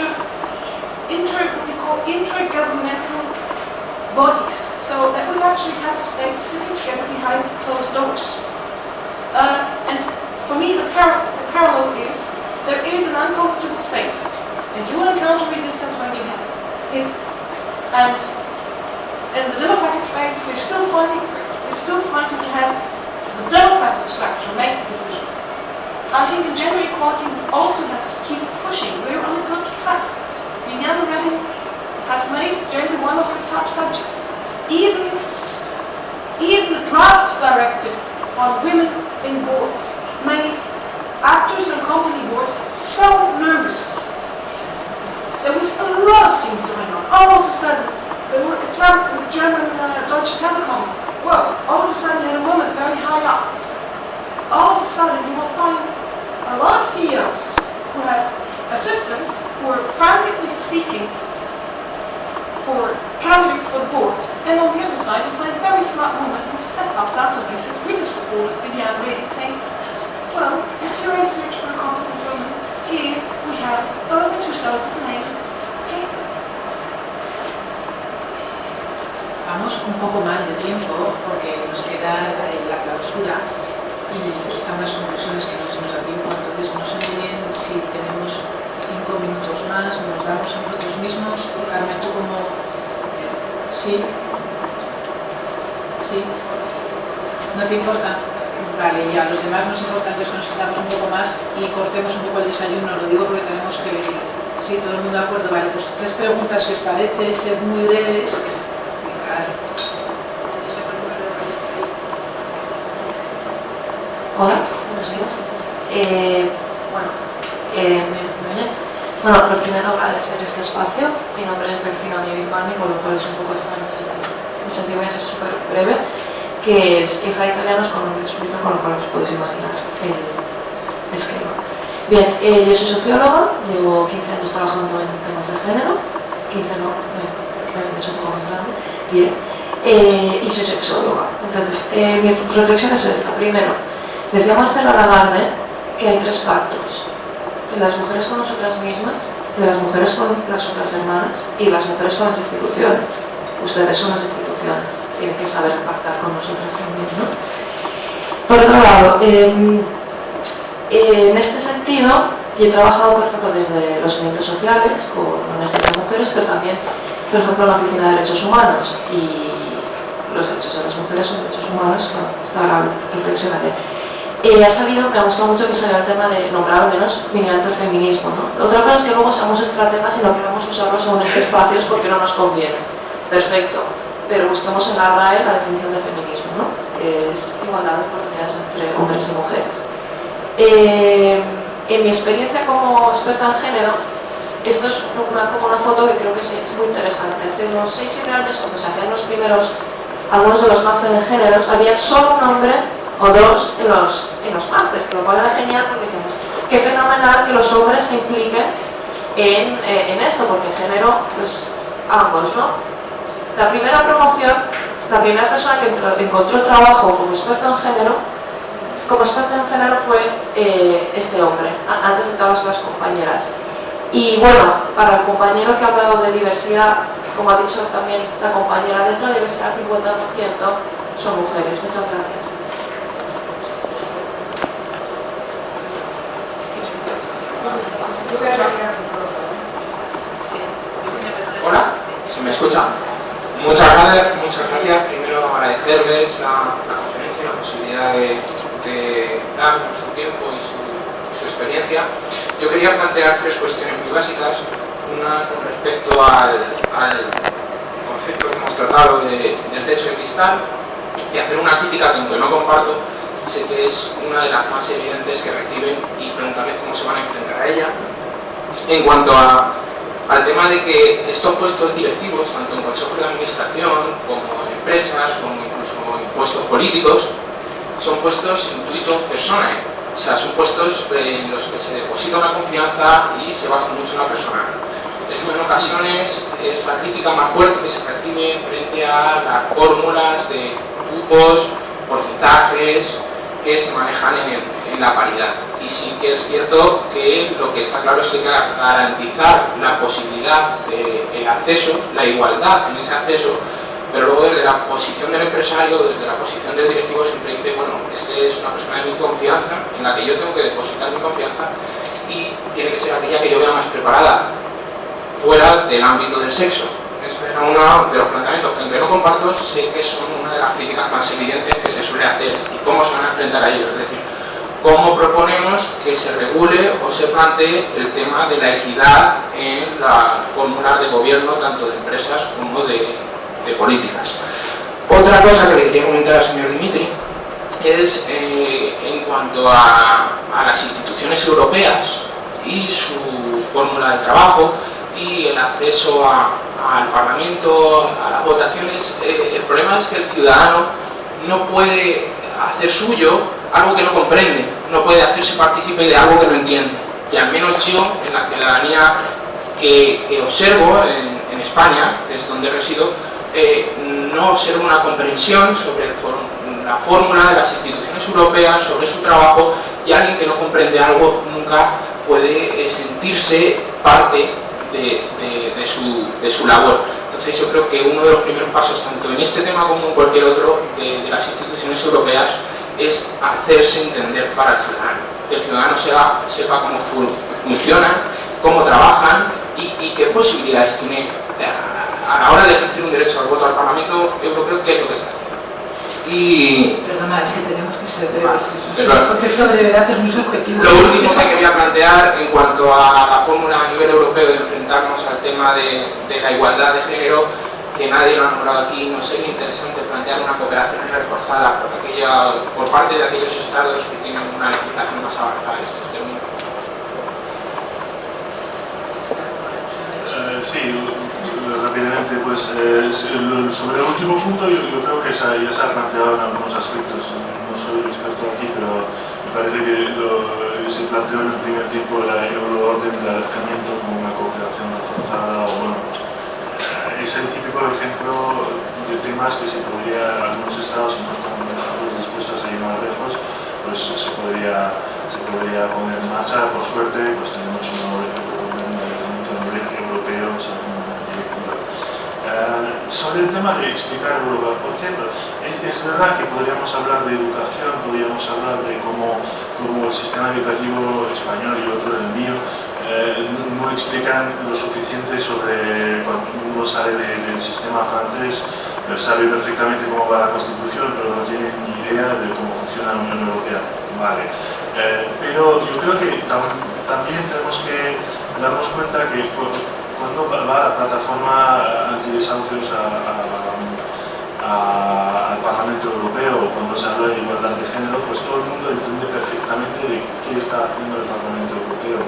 what we call intergovernmental bodies. So that was actually heads of states sitting together behind closed doors. And for me the parallel is, there is an uncomfortable space, and you'll encounter resistance when you hit it. And in the democratic space, we're still fighting for it. We're still fighting to have the democratic structure make the decisions. I think in gender equality, we also have to keep pushing. We're on a good track. Viviane Reding has made gender one of her top subjects. Even the draft directive on women in boards made actors and company boards so nervous. There was a lot of things going on. All of a sudden, there were attacks in the German Deutsche Telekom. Well, all of a sudden you had a woman very high up. All of a sudden you will find a lot of CEOs who have assistants who are frantically seeking for candidates for the board. And on the other side you find very smart women who set up databases with the support of Viviane Reding saying, well, if you're in search for a competent woman, here we have over 2,000 names. Take them. Vamos un poco mal de tiempo porque nos queda la clausura y quizá unas conclusiones que no se nos da tiempo, entonces no sé muy bien si tenemos 5 minutos más, nos damos a nosotros mismos. Carmen, tú como... ¿Sí? ¿Sí? ¿No te importa? Vale, y a los demás nos es importante que nos extendamos un poco más y cortemos un poco el desayuno, lo digo porque tenemos que elegir. ¿Sí? ¿Todo el mundo de acuerdo? Vale, pues 3 preguntas si os parece, sed muy breves. Hola, buenos días. Bueno, lo primero agradecer este espacio. Mi nombre es Delfina Mivimpani, con lo cual es un poco extraño, así que voy a ser súper breve, que es hija de italianos con nombre suizo, con lo cual os podéis imaginar el esquema. Bien, yo soy socióloga, llevo 15 años trabajando en temas de género, 15 no, me he hecho un poco más grande, 10. y soy sexóloga. Entonces, mi reflexión es esta. Primero, decía Marcela Lagarde que hay 3 pactos: de las mujeres con nosotras mismas, de las mujeres con las otras hermanas y las mujeres con las instituciones. Ustedes son las instituciones, tienen que saber pactar con nosotras también, ¿no? Por otro lado, en este sentido, yo he trabajado, por ejemplo, desde los movimientos sociales con ONGs de mujeres, pero también, por ejemplo, en la Oficina de Derechos Humanos, y los derechos de las mujeres son derechos humanos. Bueno, esta ahora reflexionaré. Ha salido, me ha gustado mucho que salga el tema de nombrar al menos mínimamente el feminismo, ¿no? Otra cosa es que luego seamos estrategas y no queramos usarlos en espacios porque no nos conviene. Perfecto, pero busquemos en la RAE la definición de feminismo, ¿no? Que es igualdad de oportunidades entre hombres y mujeres. En mi experiencia como experta en género, esto es como una foto que creo que es muy interesante. Hace unos 6-7 años, cuando se hacían los primeros, algunos de los másteres en géneros, había solo un hombre o 2 en los másteres, lo cual era genial porque decimos, qué fenomenal que los hombres se impliquen en esto, porque género, pues ambos, ¿no? La primera promoción, la primera persona que encontró trabajo como experto en género fue este hombre, antes de todas las compañeras. Y bueno, para el compañero que ha hablado de diversidad, como ha dicho también la compañera, dentro de diversidad 50% son mujeres. Muchas gracias. Hola, ¿se me escucha? Muchas gracias. Primero agradecerles la conferencia, la posibilidad de darnos su tiempo y su experiencia. Yo quería plantear 3 cuestiones muy básicas. Una con respecto al concepto que hemos tratado del techo de cristal, y hacer una crítica que, aunque no comparto, sé que es una de las más evidentes que reciben, y preguntarles cómo se van a enfrentar a ella. En cuanto al tema de que estos puestos directivos, tanto en consejos de administración como en empresas, como incluso en puestos políticos, son puestos intuito personae, o sea, son puestos en los que se deposita una confianza y se basa mucho en la persona. Esto en ocasiones es la crítica más fuerte que se recibe frente a las fórmulas de cupos, porcentajes que se manejan en la paridad. Y sí que es cierto que lo que está claro es que hay que garantizar la posibilidad del acceso, la igualdad en ese acceso, pero luego desde la posición del empresario, desde la posición del directivo, siempre dice, bueno, es que es una persona de mi confianza, en la que yo tengo que depositar mi confianza, y tiene que ser aquella que yo vea más preparada, fuera del ámbito del sexo. Era uno de los planteamientos que, aunque no comparto, sé que son una de las críticas más evidentes que se suele hacer. ¿Y cómo se van a enfrentar a ellos? Es decir, ¿cómo proponemos que se regule o se plantee el tema de la equidad en la fórmula de gobierno, tanto de empresas como de políticas? Otra cosa que le quería comentar al señor Dimitri es en cuanto a las instituciones europeas y su fórmula de trabajo y el acceso al Parlamento, a las votaciones. El problema es que el ciudadano no puede hacer suyo algo que no comprende, no puede hacerse partícipe de algo que no entiende. Y al menos yo, en la ciudadanía que observo en España, que es donde resido, no observo una comprensión sobre la fórmula de las instituciones europeas, sobre su trabajo, y alguien que no comprende algo nunca puede sentirse parte de su labor. Entonces yo creo que uno de los primeros pasos, tanto en este tema como en cualquier otro, de las instituciones europeas, es hacerse entender para el ciudadano, que el ciudadano sepa cómo funcionan, cómo trabajan y qué posibilidades tiene a la hora de ejercer un derecho al voto al Parlamento Europeo, qué es lo que está haciendo. Y perdona, es que tenemos que ser breves. El concepto de brevedad es muy subjetivo. Lo último que quería plantear en cuanto a la fórmula a nivel europeo de enfrentarnos al tema de la igualdad de género, que nadie lo ha nombrado aquí, no sería interesante plantear una cooperación reforzada por parte de aquellos estados que tienen una legislación más avanzada en estos términos. Sí, rápidamente, pues sobre el último punto yo creo que ya se ha planteado en algunos aspectos. No soy experto aquí, pero me parece que se planteó en el primer tiempo la euroorden del alejamiento como una cooperación reforzada, o bueno, es el típico ejemplo de temas que se debería poner en marcha. Por suerte, pues tenemos un europeo, o sea, una directiva. Sobre el tema de explicar Europa, por cierto, es verdad que podríamos hablar de educación, podríamos hablar de cómo el sistema educativo español y otro el mío no explican lo suficiente sobre cuando uno sale del sistema francés, sabe perfectamente cómo va la Constitución, pero no tiene ni idea de cómo funciona la Unión Europea. Vale. Pero yo creo que también tenemos que darnos cuenta que cuando va la plataforma antidesahucios al Parlamento Europeo, cuando se habla de igualdad de género, pues todo el mundo entiende perfectamente de qué está haciendo el Parlamento Europeo.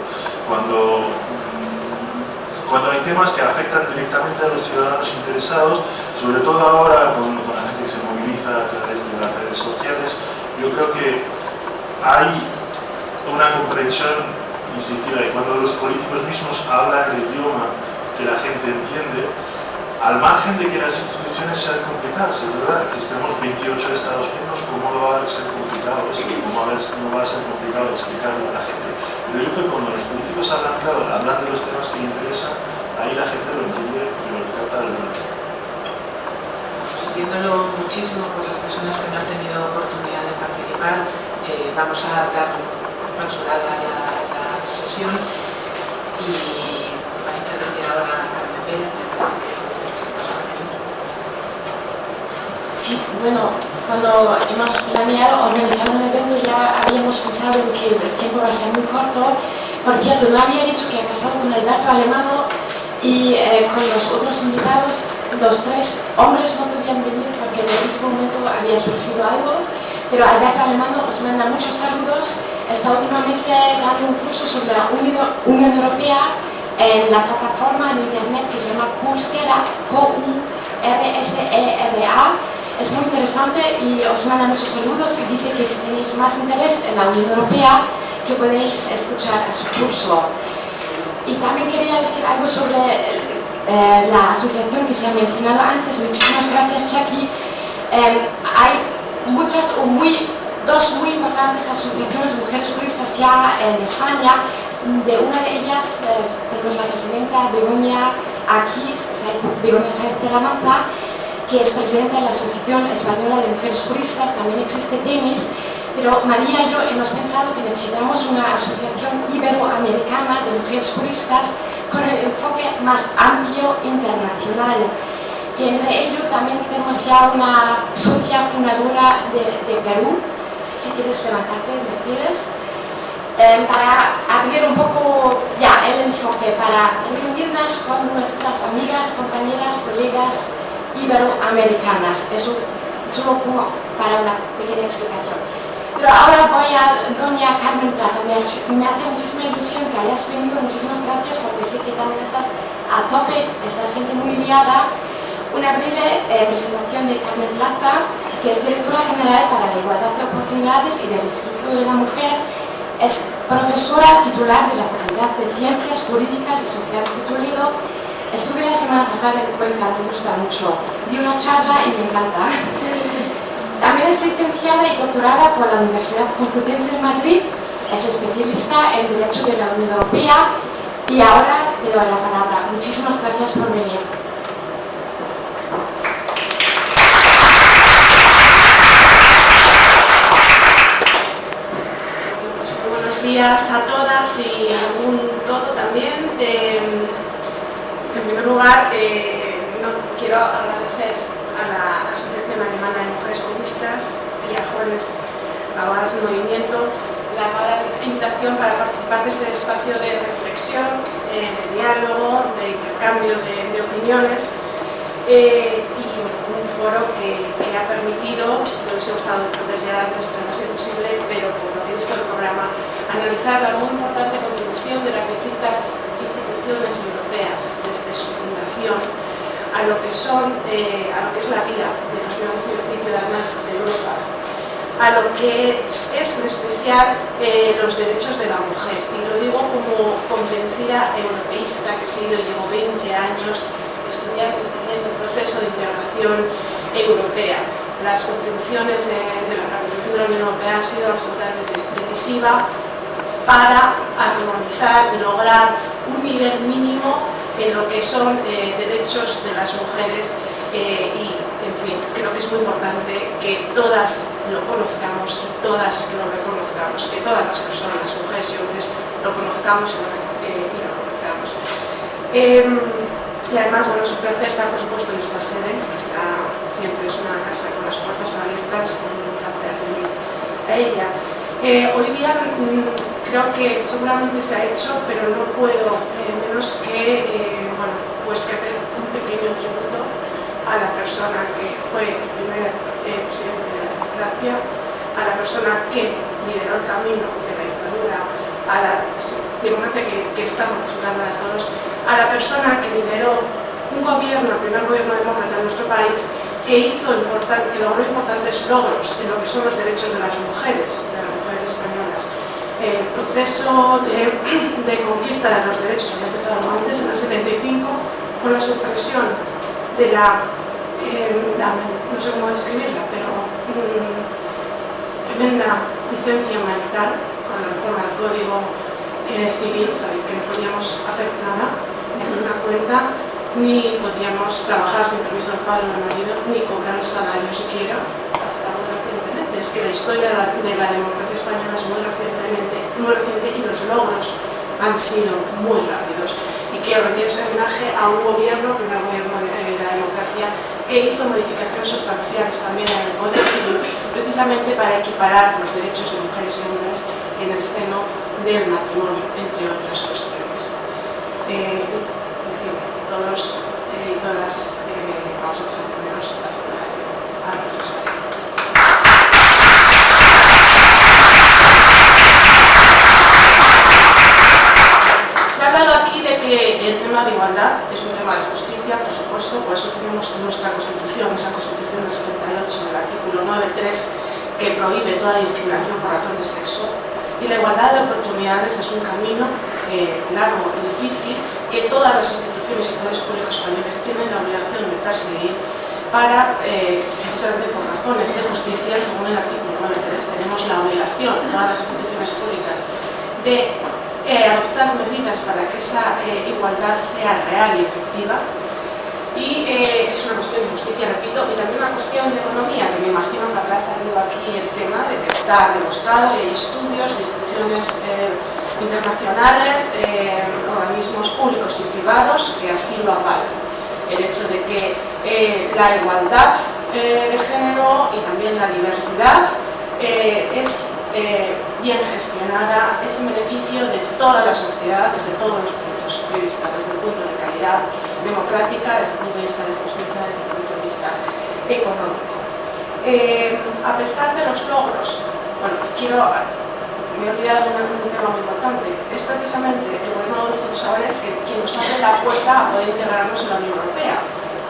Cuando hay temas que afectan directamente a los ciudadanos interesados, sobre todo ahora con la gente que se moviliza a través de las redes sociales, yo creo que hay una comprensión instintiva, y cuando los políticos mismos hablan el idioma que la gente entiende, al margen de que las instituciones sean complicadas, es verdad, que estemos 28 Estados miembros, ¿cómo no va a ser complicado esto? ¿Cómo va a ser complicado explicarlo a la gente? Pero yo creo que cuando los políticos hablan claro, hablan de los temas que interesan, ahí la gente lo entiende y lo capta al momento. Sintiéndolo muchísimo por las personas que no han tenido oportunidad de participar, vamos a dar clausurada la sesión y va a intervenir ahora Carmen Pérez. Sí, bueno, cuando hemos planeado organizar un evento ya habíamos pensado en que el tiempo va a ser muy corto. Por cierto, no había dicho que ha pasado con Alberto Alemano y con los otros invitados. Los tres hombres no podían venir porque en el último momento había surgido algo, pero Alberto Alemano os manda muchos saludos. Está últimamente dando un curso sobre la Unión Europea en la plataforma en internet que se llama Coursera, Coursera. Es muy interesante y os manda muchos saludos y dice que si tenéis más interés en la Unión Europea, que podéis escuchar a su curso. Y también quería decir algo sobre la asociación que se ha mencionado antes. Muchísimas gracias, Chucky. Hay dos muy importantes asociaciones mujeres juristas ya en España. De una de ellas tenemos la presidenta Begoña Sáenz de la Maza, que es presidenta de la Asociación Española de Mujeres Juristas. También existe TEMIS, pero María y yo hemos pensado que necesitamos una asociación iberoamericana de mujeres juristas con el enfoque más amplio internacional. Y entre ello también tenemos ya una socia fundadora de Perú. Si quieres levantarte, Mercedes, para abrir un poco ya el enfoque, para reunirnos con nuestras amigas, compañeras, colegas iberoamericanas. Eso solo como para una pequeña explicación. Pero ahora voy a doña Carmen Plaza. Me hace muchísima ilusión que hayas venido. Muchísimas gracias, porque sé que también estás a tope, estás siempre muy liada. Una breve presentación de Carmen Plaza, que es directora general para la igualdad de oportunidades y del Instituto de la Mujer. Es profesora titular de la Facultad de Ciencias Jurídicas y Sociales de Toledo. Estuve la semana pasada en Cuenca, me gusta mucho. Di una charla y me encanta. También es licenciada y doctorada por la Universidad Complutense de Madrid. Es especialista en Derecho de la Unión Europea. Y ahora te doy la palabra. Muchísimas gracias por venir. Buenos días a todas y a algún todo también. En primer lugar, quiero agradecer a la Asociación Alemana de Mujeres Juristas y a Jóvenes Abogadas en Movimiento la invitación para participar de este espacio de reflexión, de diálogo, de intercambio de opiniones y un foro que ha permitido, me hubiese gustado poder llegar antes, pero no ha sido posible, pero por lo que he visto el programa, analizar la muy importante contribución de las distintas instituciones europeas desde su fundación a lo que es la vida de los ciudadanos y ciudadanas de Europa, a lo que es en especial los derechos de la mujer. Y lo digo como convencida europeísta que he sido, llevo 20 años estudiando y siguiendo el proceso de integración europea. Las contribuciones de la Constitución de la Unión Europea han sido absolutamente decisiva para armonizar y lograr un nivel mínimo en lo que son derechos de las mujeres y, en fin, creo que es muy importante que todas lo conozcamos y todas lo reconozcamos, que todas las personas, las mujeres y hombres, lo conozcamos y lo reconozcamos. Y además, bueno, es un placer estar, por supuesto, en esta sede, que siempre es una casa con las puertas abiertas y un placer venir a ella. Hoy día creo que seguramente se ha hecho, pero no puedo menos que, bueno, pues que hacer un pequeño tributo a la persona que fue el primer presidente de la democracia, a la persona que lideró el camino de la dictadura, a la democracia que estamos disfrutando a todos, a la persona que lideró un gobierno, el primer gobierno demócrata en nuestro país, que logró importantes logros en lo que son los derechos de las mujeres españolas. El proceso de conquista de los derechos había empezado antes, en el 75, con la supresión de no sé cómo describirla, pero tremenda licencia humanitar con la reforma del Código Civil. Sabéis que no podíamos hacer nada, ni abrir una cuenta, ni podíamos trabajar sin permiso del padre o del marido, ni cobrar el salario siquiera, hasta muy recientemente. Es que la historia de la democracia española es muy reciente y los logros han sido muy rápidos. Y quiero rendir ese homenaje a un gobierno, el primer gobierno de la democracia, que hizo modificaciones sustanciales también en el Código Civil, precisamente para equiparar los derechos de mujeres y hombres en el seno del matrimonio, entre otras cuestiones. En fin, todos y todas vamos a echar de menos la figura de Ana Profesora. Se ha hablado aquí de que el tema de igualdad es un tema de justicia, por supuesto, por eso tenemos nuestra Constitución, esa Constitución del 78, el artículo 9.3, que prohíbe toda discriminación por razón de sexo. Y la igualdad de oportunidades es un camino largo y difícil que todas las instituciones y poderes públicos españoles tienen la obligación de perseguir para, precisamente por razones de justicia, según el artículo 9.3, tenemos la obligación, todas las instituciones públicas, de adoptar medidas para que esa igualdad sea real y efectiva. Y es una cuestión de justicia, repito, y también una cuestión de economía, que me imagino que habrá salido aquí el tema de que está demostrado, y hay estudios de instituciones internacionales, organismos públicos y privados que así lo avalan. El hecho de que la igualdad de género y también la diversidad es bien gestionada, es en beneficio de toda la sociedad desde todos los puntos de vista, desde el punto de calidad democrática, desde el punto de vista de justicia, desde el punto de vista económico. A pesar de los logros, bueno, me he olvidado de un tema muy importante, es precisamente el gobierno de Adolfo Suárez quien nos abre la puerta a poder integrarnos en la Unión Europea.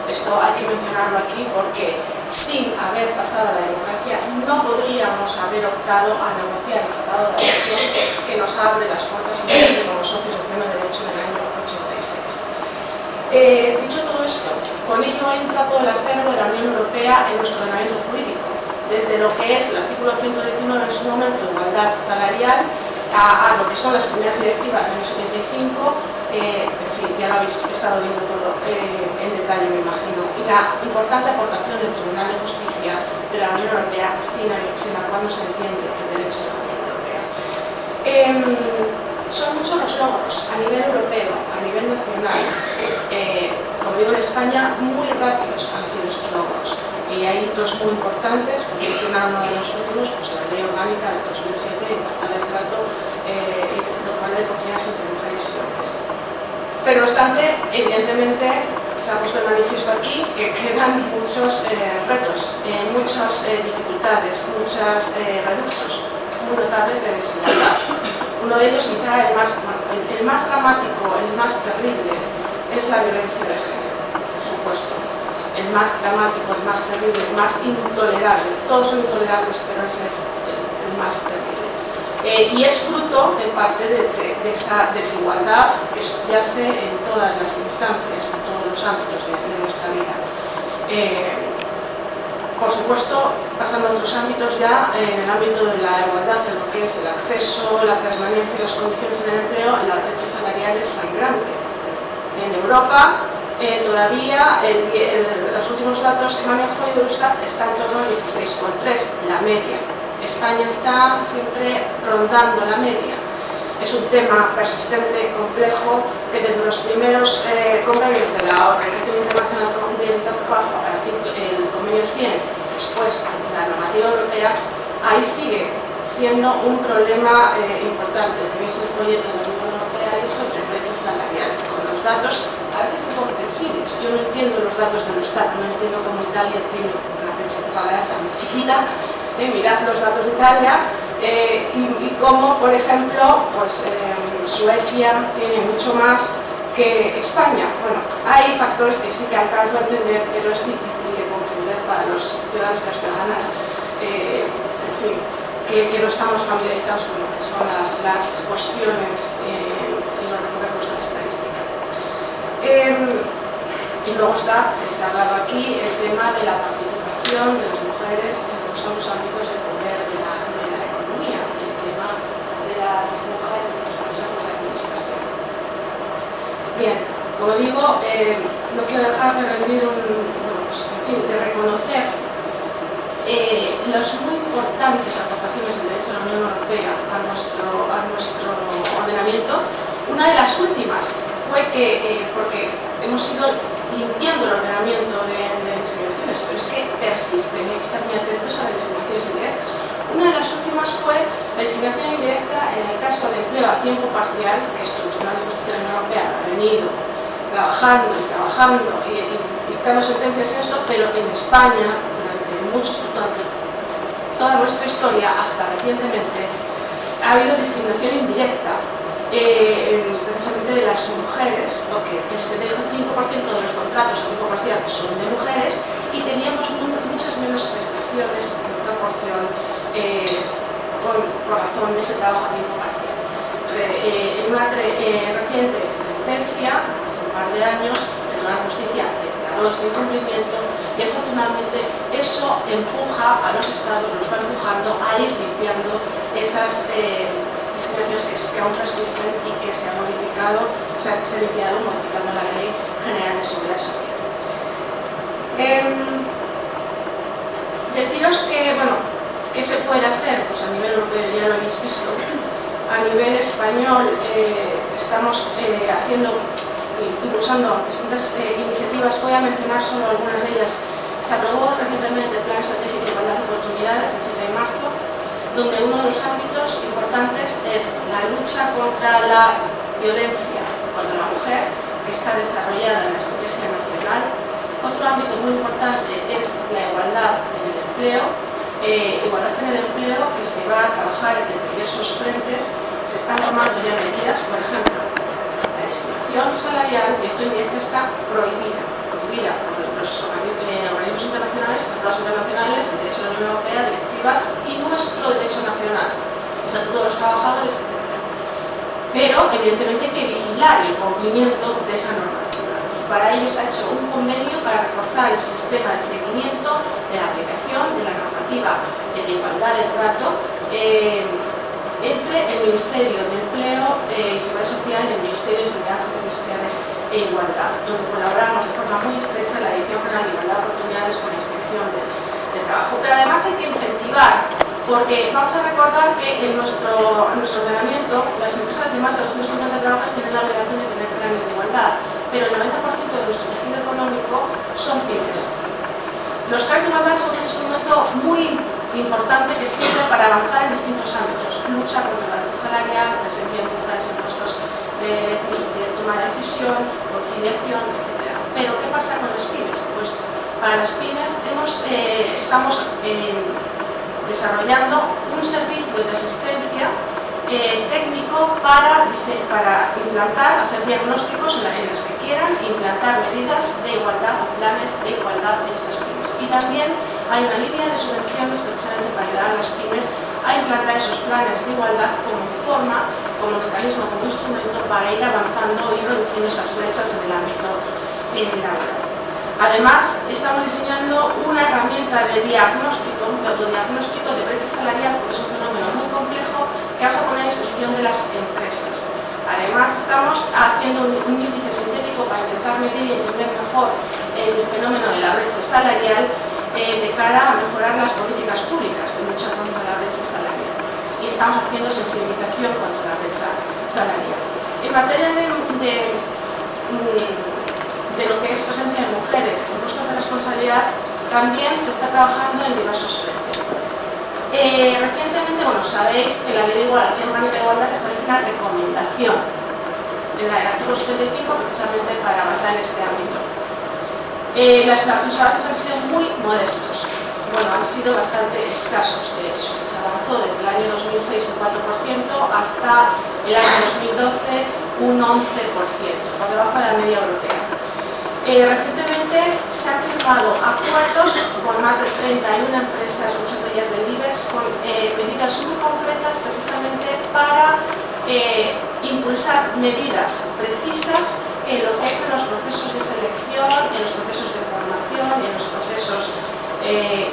Esto hay que mencionarlo aquí porque sin haber pasado a la democracia no podríamos haber optado a negociar el Tratado de Adhesión que nos abre las puertas finalmente como socios de pleno derecho en el año 86. Dicho todo esto, con ello entra todo el acervo de la Unión Europea en nuestro ordenamiento jurídico, desde lo que es el artículo 119 en su momento de igualdad salarial a lo que son las primeras directivas del año 75, en fin, ya lo habéis estado viendo todo en detalle, me imagino, y la importante aportación del Tribunal de Justicia de la Unión Europea, sin la cual no se entiende el derecho de la Unión Europea. Son muchos los logros a nivel europeo, a nivel nacional, como digo, en España muy rápidos han sido esos logros. Y hay hitos muy importantes, por mencionar uno de los últimos, pues la Ley Orgánica de 2007, igualdad de trato y igualdad de oportunidades entre mujeres y hombres. Pero no obstante, evidentemente, se ha puesto de manifiesto aquí que quedan muchos retos, muchas dificultades, muchos reductos muy notables de desigualdad. Uno de ellos, quizá el más dramático, el más terrible, es la violencia de género, por supuesto. El más dramático, el más terrible, el más intolerable. Todos son intolerables, pero ese es el más terrible. Y es fruto, en parte, de esa desigualdad que subyace en todas las instancias, en todos los ámbitos de nuestra vida. Por supuesto, pasando a otros ámbitos ya, en el ámbito de la igualdad, en lo que es el acceso, la permanencia y las condiciones en el empleo, la brecha salarial es sangrante. En Europa, todavía los últimos datos que manejo Eurostat están en torno al 16,3, la media. España está siempre rondando la media. Es un tema persistente, complejo, que desde los primeros convenios de la Organización Internacional del Trabajo, el convenio 100, después la normativa europea, ahí sigue siendo un problema importante. Tenéis el folleto de la Unión Europea ahí sobre brecha salarial, con los datos a veces incomprensibles. Yo no entiendo los datos del Eurostat, no entiendo cómo Italia tiene una brecha salarial tan chiquita. Mirad los datos de Italia y cómo, por ejemplo, pues, Suecia tiene mucho más que España. Bueno, hay factores que sí que alcanzo a entender, pero es difícil de comprender para los ciudadanos y las ciudadanas, en fin, que no estamos familiarizados con lo que son las cuestiones y los recovecos de la estadística. Y luego está, se ha hablado aquí, el tema de la participación de las mujeres en lo que son los ámbitos de poder de la economía, el tema de las mujeres en los consejos de administración. Bien, como digo, no quiero dejar de rendir de reconocer las muy importantes aportaciones del derecho de la Unión Europea a nuestro ordenamiento. Una de las últimas fue que, porque hemos ido limpiando el ordenamiento de discriminaciones, pero es que persisten y hay que estar muy atentos a las discriminaciones indirectas. Una de las últimas fue la discriminación indirecta en el caso del empleo a tiempo parcial, que es Tribunal de Justicia de la Unión Europea ha venido trabajando y dictando sentencias en esto, pero en España, durante toda nuestra historia, hasta recientemente, ha habido discriminación indirecta. Precisamente de las mujeres, porque el 75% de los contratos a tiempo parcial son de mujeres y teníamos muchas menos prestaciones en proporción por razón de ese trabajo a tiempo parcial. En una reciente sentencia, hace un par de años, el Tribunal de Justicia declaró este incumplimiento y afortunadamente eso empuja a los estados, los va empujando a ir limpiando esas discriminaciones que aún persisten y que se han modificado, se han limpiado modificando la Ley General de Seguridad Social. Deciros que, bueno, ¿qué se puede hacer? Pues a nivel europeo ya lo habéis visto. A nivel español estamos impulsando distintas iniciativas. Voy a mencionar solo algunas de ellas. Se aprobó recientemente el Plan Estratégico de Igualdad de Oportunidades el 7 de marzo, donde uno de los ámbitos importantes es la lucha contra la violencia contra la mujer, que está desarrollada en la estrategia nacional. Otro ámbito muy importante es la igualdad en el empleo, que se va a trabajar desde diversos frentes. Se están tomando ya medidas, por ejemplo, la discriminación salarial directa e indirecta está prohibida por los organismos internacionales, tratados internacionales, el derecho de la Unión Europea, directivas y nuestro derecho nacional, Estatuto de los Trabajadores, etc. Pero, evidentemente, hay que vigilar el cumplimiento de esa normativa. Para ello se ha hecho un convenio para reforzar el sistema de seguimiento de la aplicación de la normativa de igualdad de trato entre el Ministerio de Empleo y Seguridad Social y el Ministerio de Seguridad, Servicios Sociales e Igualdad, donde colaboramos de forma muy estrecha en la Dirección General de Igualdad de Oportunidades con la Inspección de Trabajo. Pero además hay que incentivar, porque vamos a recordar que en nuestro ordenamiento las empresas de más de 250 trabajadores tienen la obligación de tener planes de igualdad, pero el 90% de nuestro tejido económico son pymes. Los planes de igualdad son un instrumento muy importante que sirve para avanzar en distintos ámbitos: lucha contra la brecha salarial, presencia de mujeres en puestos de toma de decisión, conciliación, etc. Pero ¿qué pasa con las pymes? Pues para las pymes estamos desarrollando un servicio de asistencia técnico para implantar, hacer diagnósticos en los que quieran, implantar medidas de igualdad o planes de igualdad en esas pymes. Y también hay una línea de subvenciones precisamente para ayudar a las pymes a implantar esos planes de igualdad como forma, como mecanismo, como instrumento para ir avanzando y reduciendo esas brechas en el ámbito laboral. Además, estamos diseñando una herramienta de diagnóstico, de autodiagnóstico de brecha salarial, porque es un fenómeno muy complejo que vamos a poner a disposición de las empresas. Además, estamos haciendo un índice sintético para intentar medir y entender mejor el fenómeno de la brecha salarial de cara a mejorar las políticas públicas de lucha contra la brecha salarial. Y estamos haciendo sensibilización contra la brecha salarial. En materia de lo que es presencia de mujeres en puestos de responsabilidad, también se está trabajando en diversos frentes. Recientemente, bueno, sabéis que la Ley Orgánica de Igualdad establece una recomendación en el artículo 75 precisamente para avanzar en este ámbito. Los avances han sido muy modestos, bueno, han sido bastante escasos, de hecho. Se avanzó desde el año 2006 un 4% hasta el año 2012 un 11%, por debajo de la media europea. Recientemente se han firmado acuerdos con más de 31 empresas, muchas de ellas del IBEX, con medidas muy concretas precisamente para impulsar medidas precisas en lo que es en los procesos de selección, en los procesos de formación, en los procesos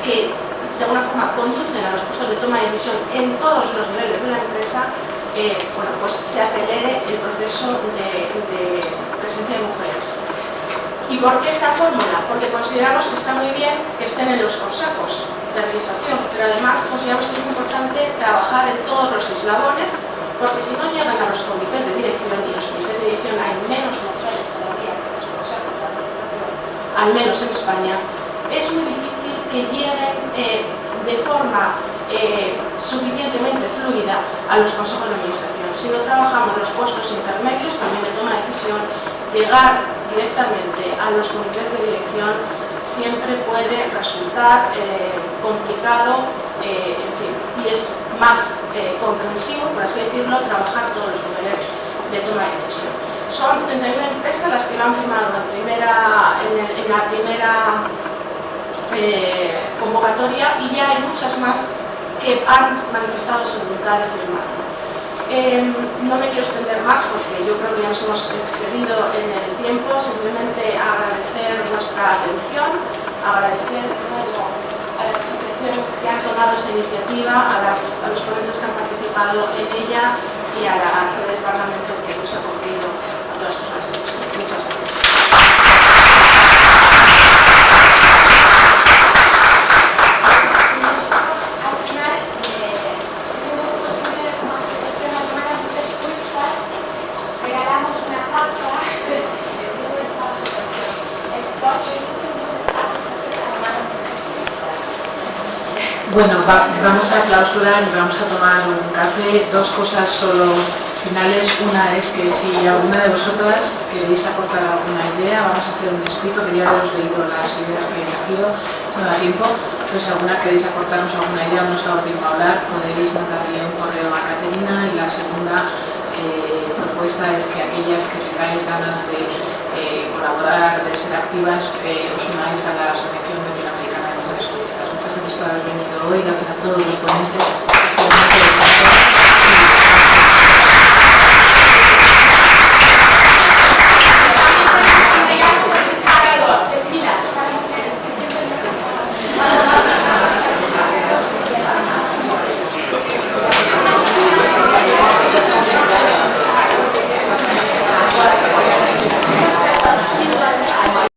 que de alguna forma conducen a los puestos de toma de decisión en todos los niveles de la empresa, bueno, pues se acelere el proceso de presencia de mujeres. ¿Y por qué esta fórmula? Porque consideramos que está muy bien que estén en los consejos de administración, pero además consideramos que es muy importante trabajar en todos los eslabones, porque si no llegan a los comités de dirección, y en los comités de dirección hay menos mujeres todavía que los consejos de administración, al menos en España, es muy difícil que lleguen de forma suficientemente fluida a los consejos de administración. Si no trabajamos los puestos intermedios, también de toma de decisión, llegar directamente a los comités de dirección siempre puede resultar complicado, en fin, y es más comprensivo, por así decirlo, trabajar todos los niveles de toma de decisión. Son 31 empresas las que lo han firmado en la primera convocatoria, y ya hay muchas más que han manifestado su voluntad de firmarlo. No me quiero extender más porque yo creo que ya nos hemos excedido en el tiempo. Simplemente agradecer vuestra atención, agradecer de nuevo a las asociaciones que han tomado esta iniciativa, a los ponentes que han participado en ella y a la sede del Parlamento que nos ha acogido, a todas las personas que nos han acogido. Muchas gracias. Bueno, vamos a clausurar y vamos a tomar un café. Dos cosas solo finales. Una es que si alguna de vosotras queréis aportar alguna idea, vamos a hacer un escrito. Quería haberos leído las ideas que he elegido, no da tiempo. Entonces, si alguna queréis aportarnos alguna idea o no os ha dado tiempo a hablar, podéis mandarle un correo a Caterina. Y la segunda propuesta es que aquellas que tengáis ganas de colaborar, de ser activas, os unáis a la Asociación Latinoamericana de Mujeres Juristas. Muchas gracias por haber venido hoy, gracias a todos los ponentes.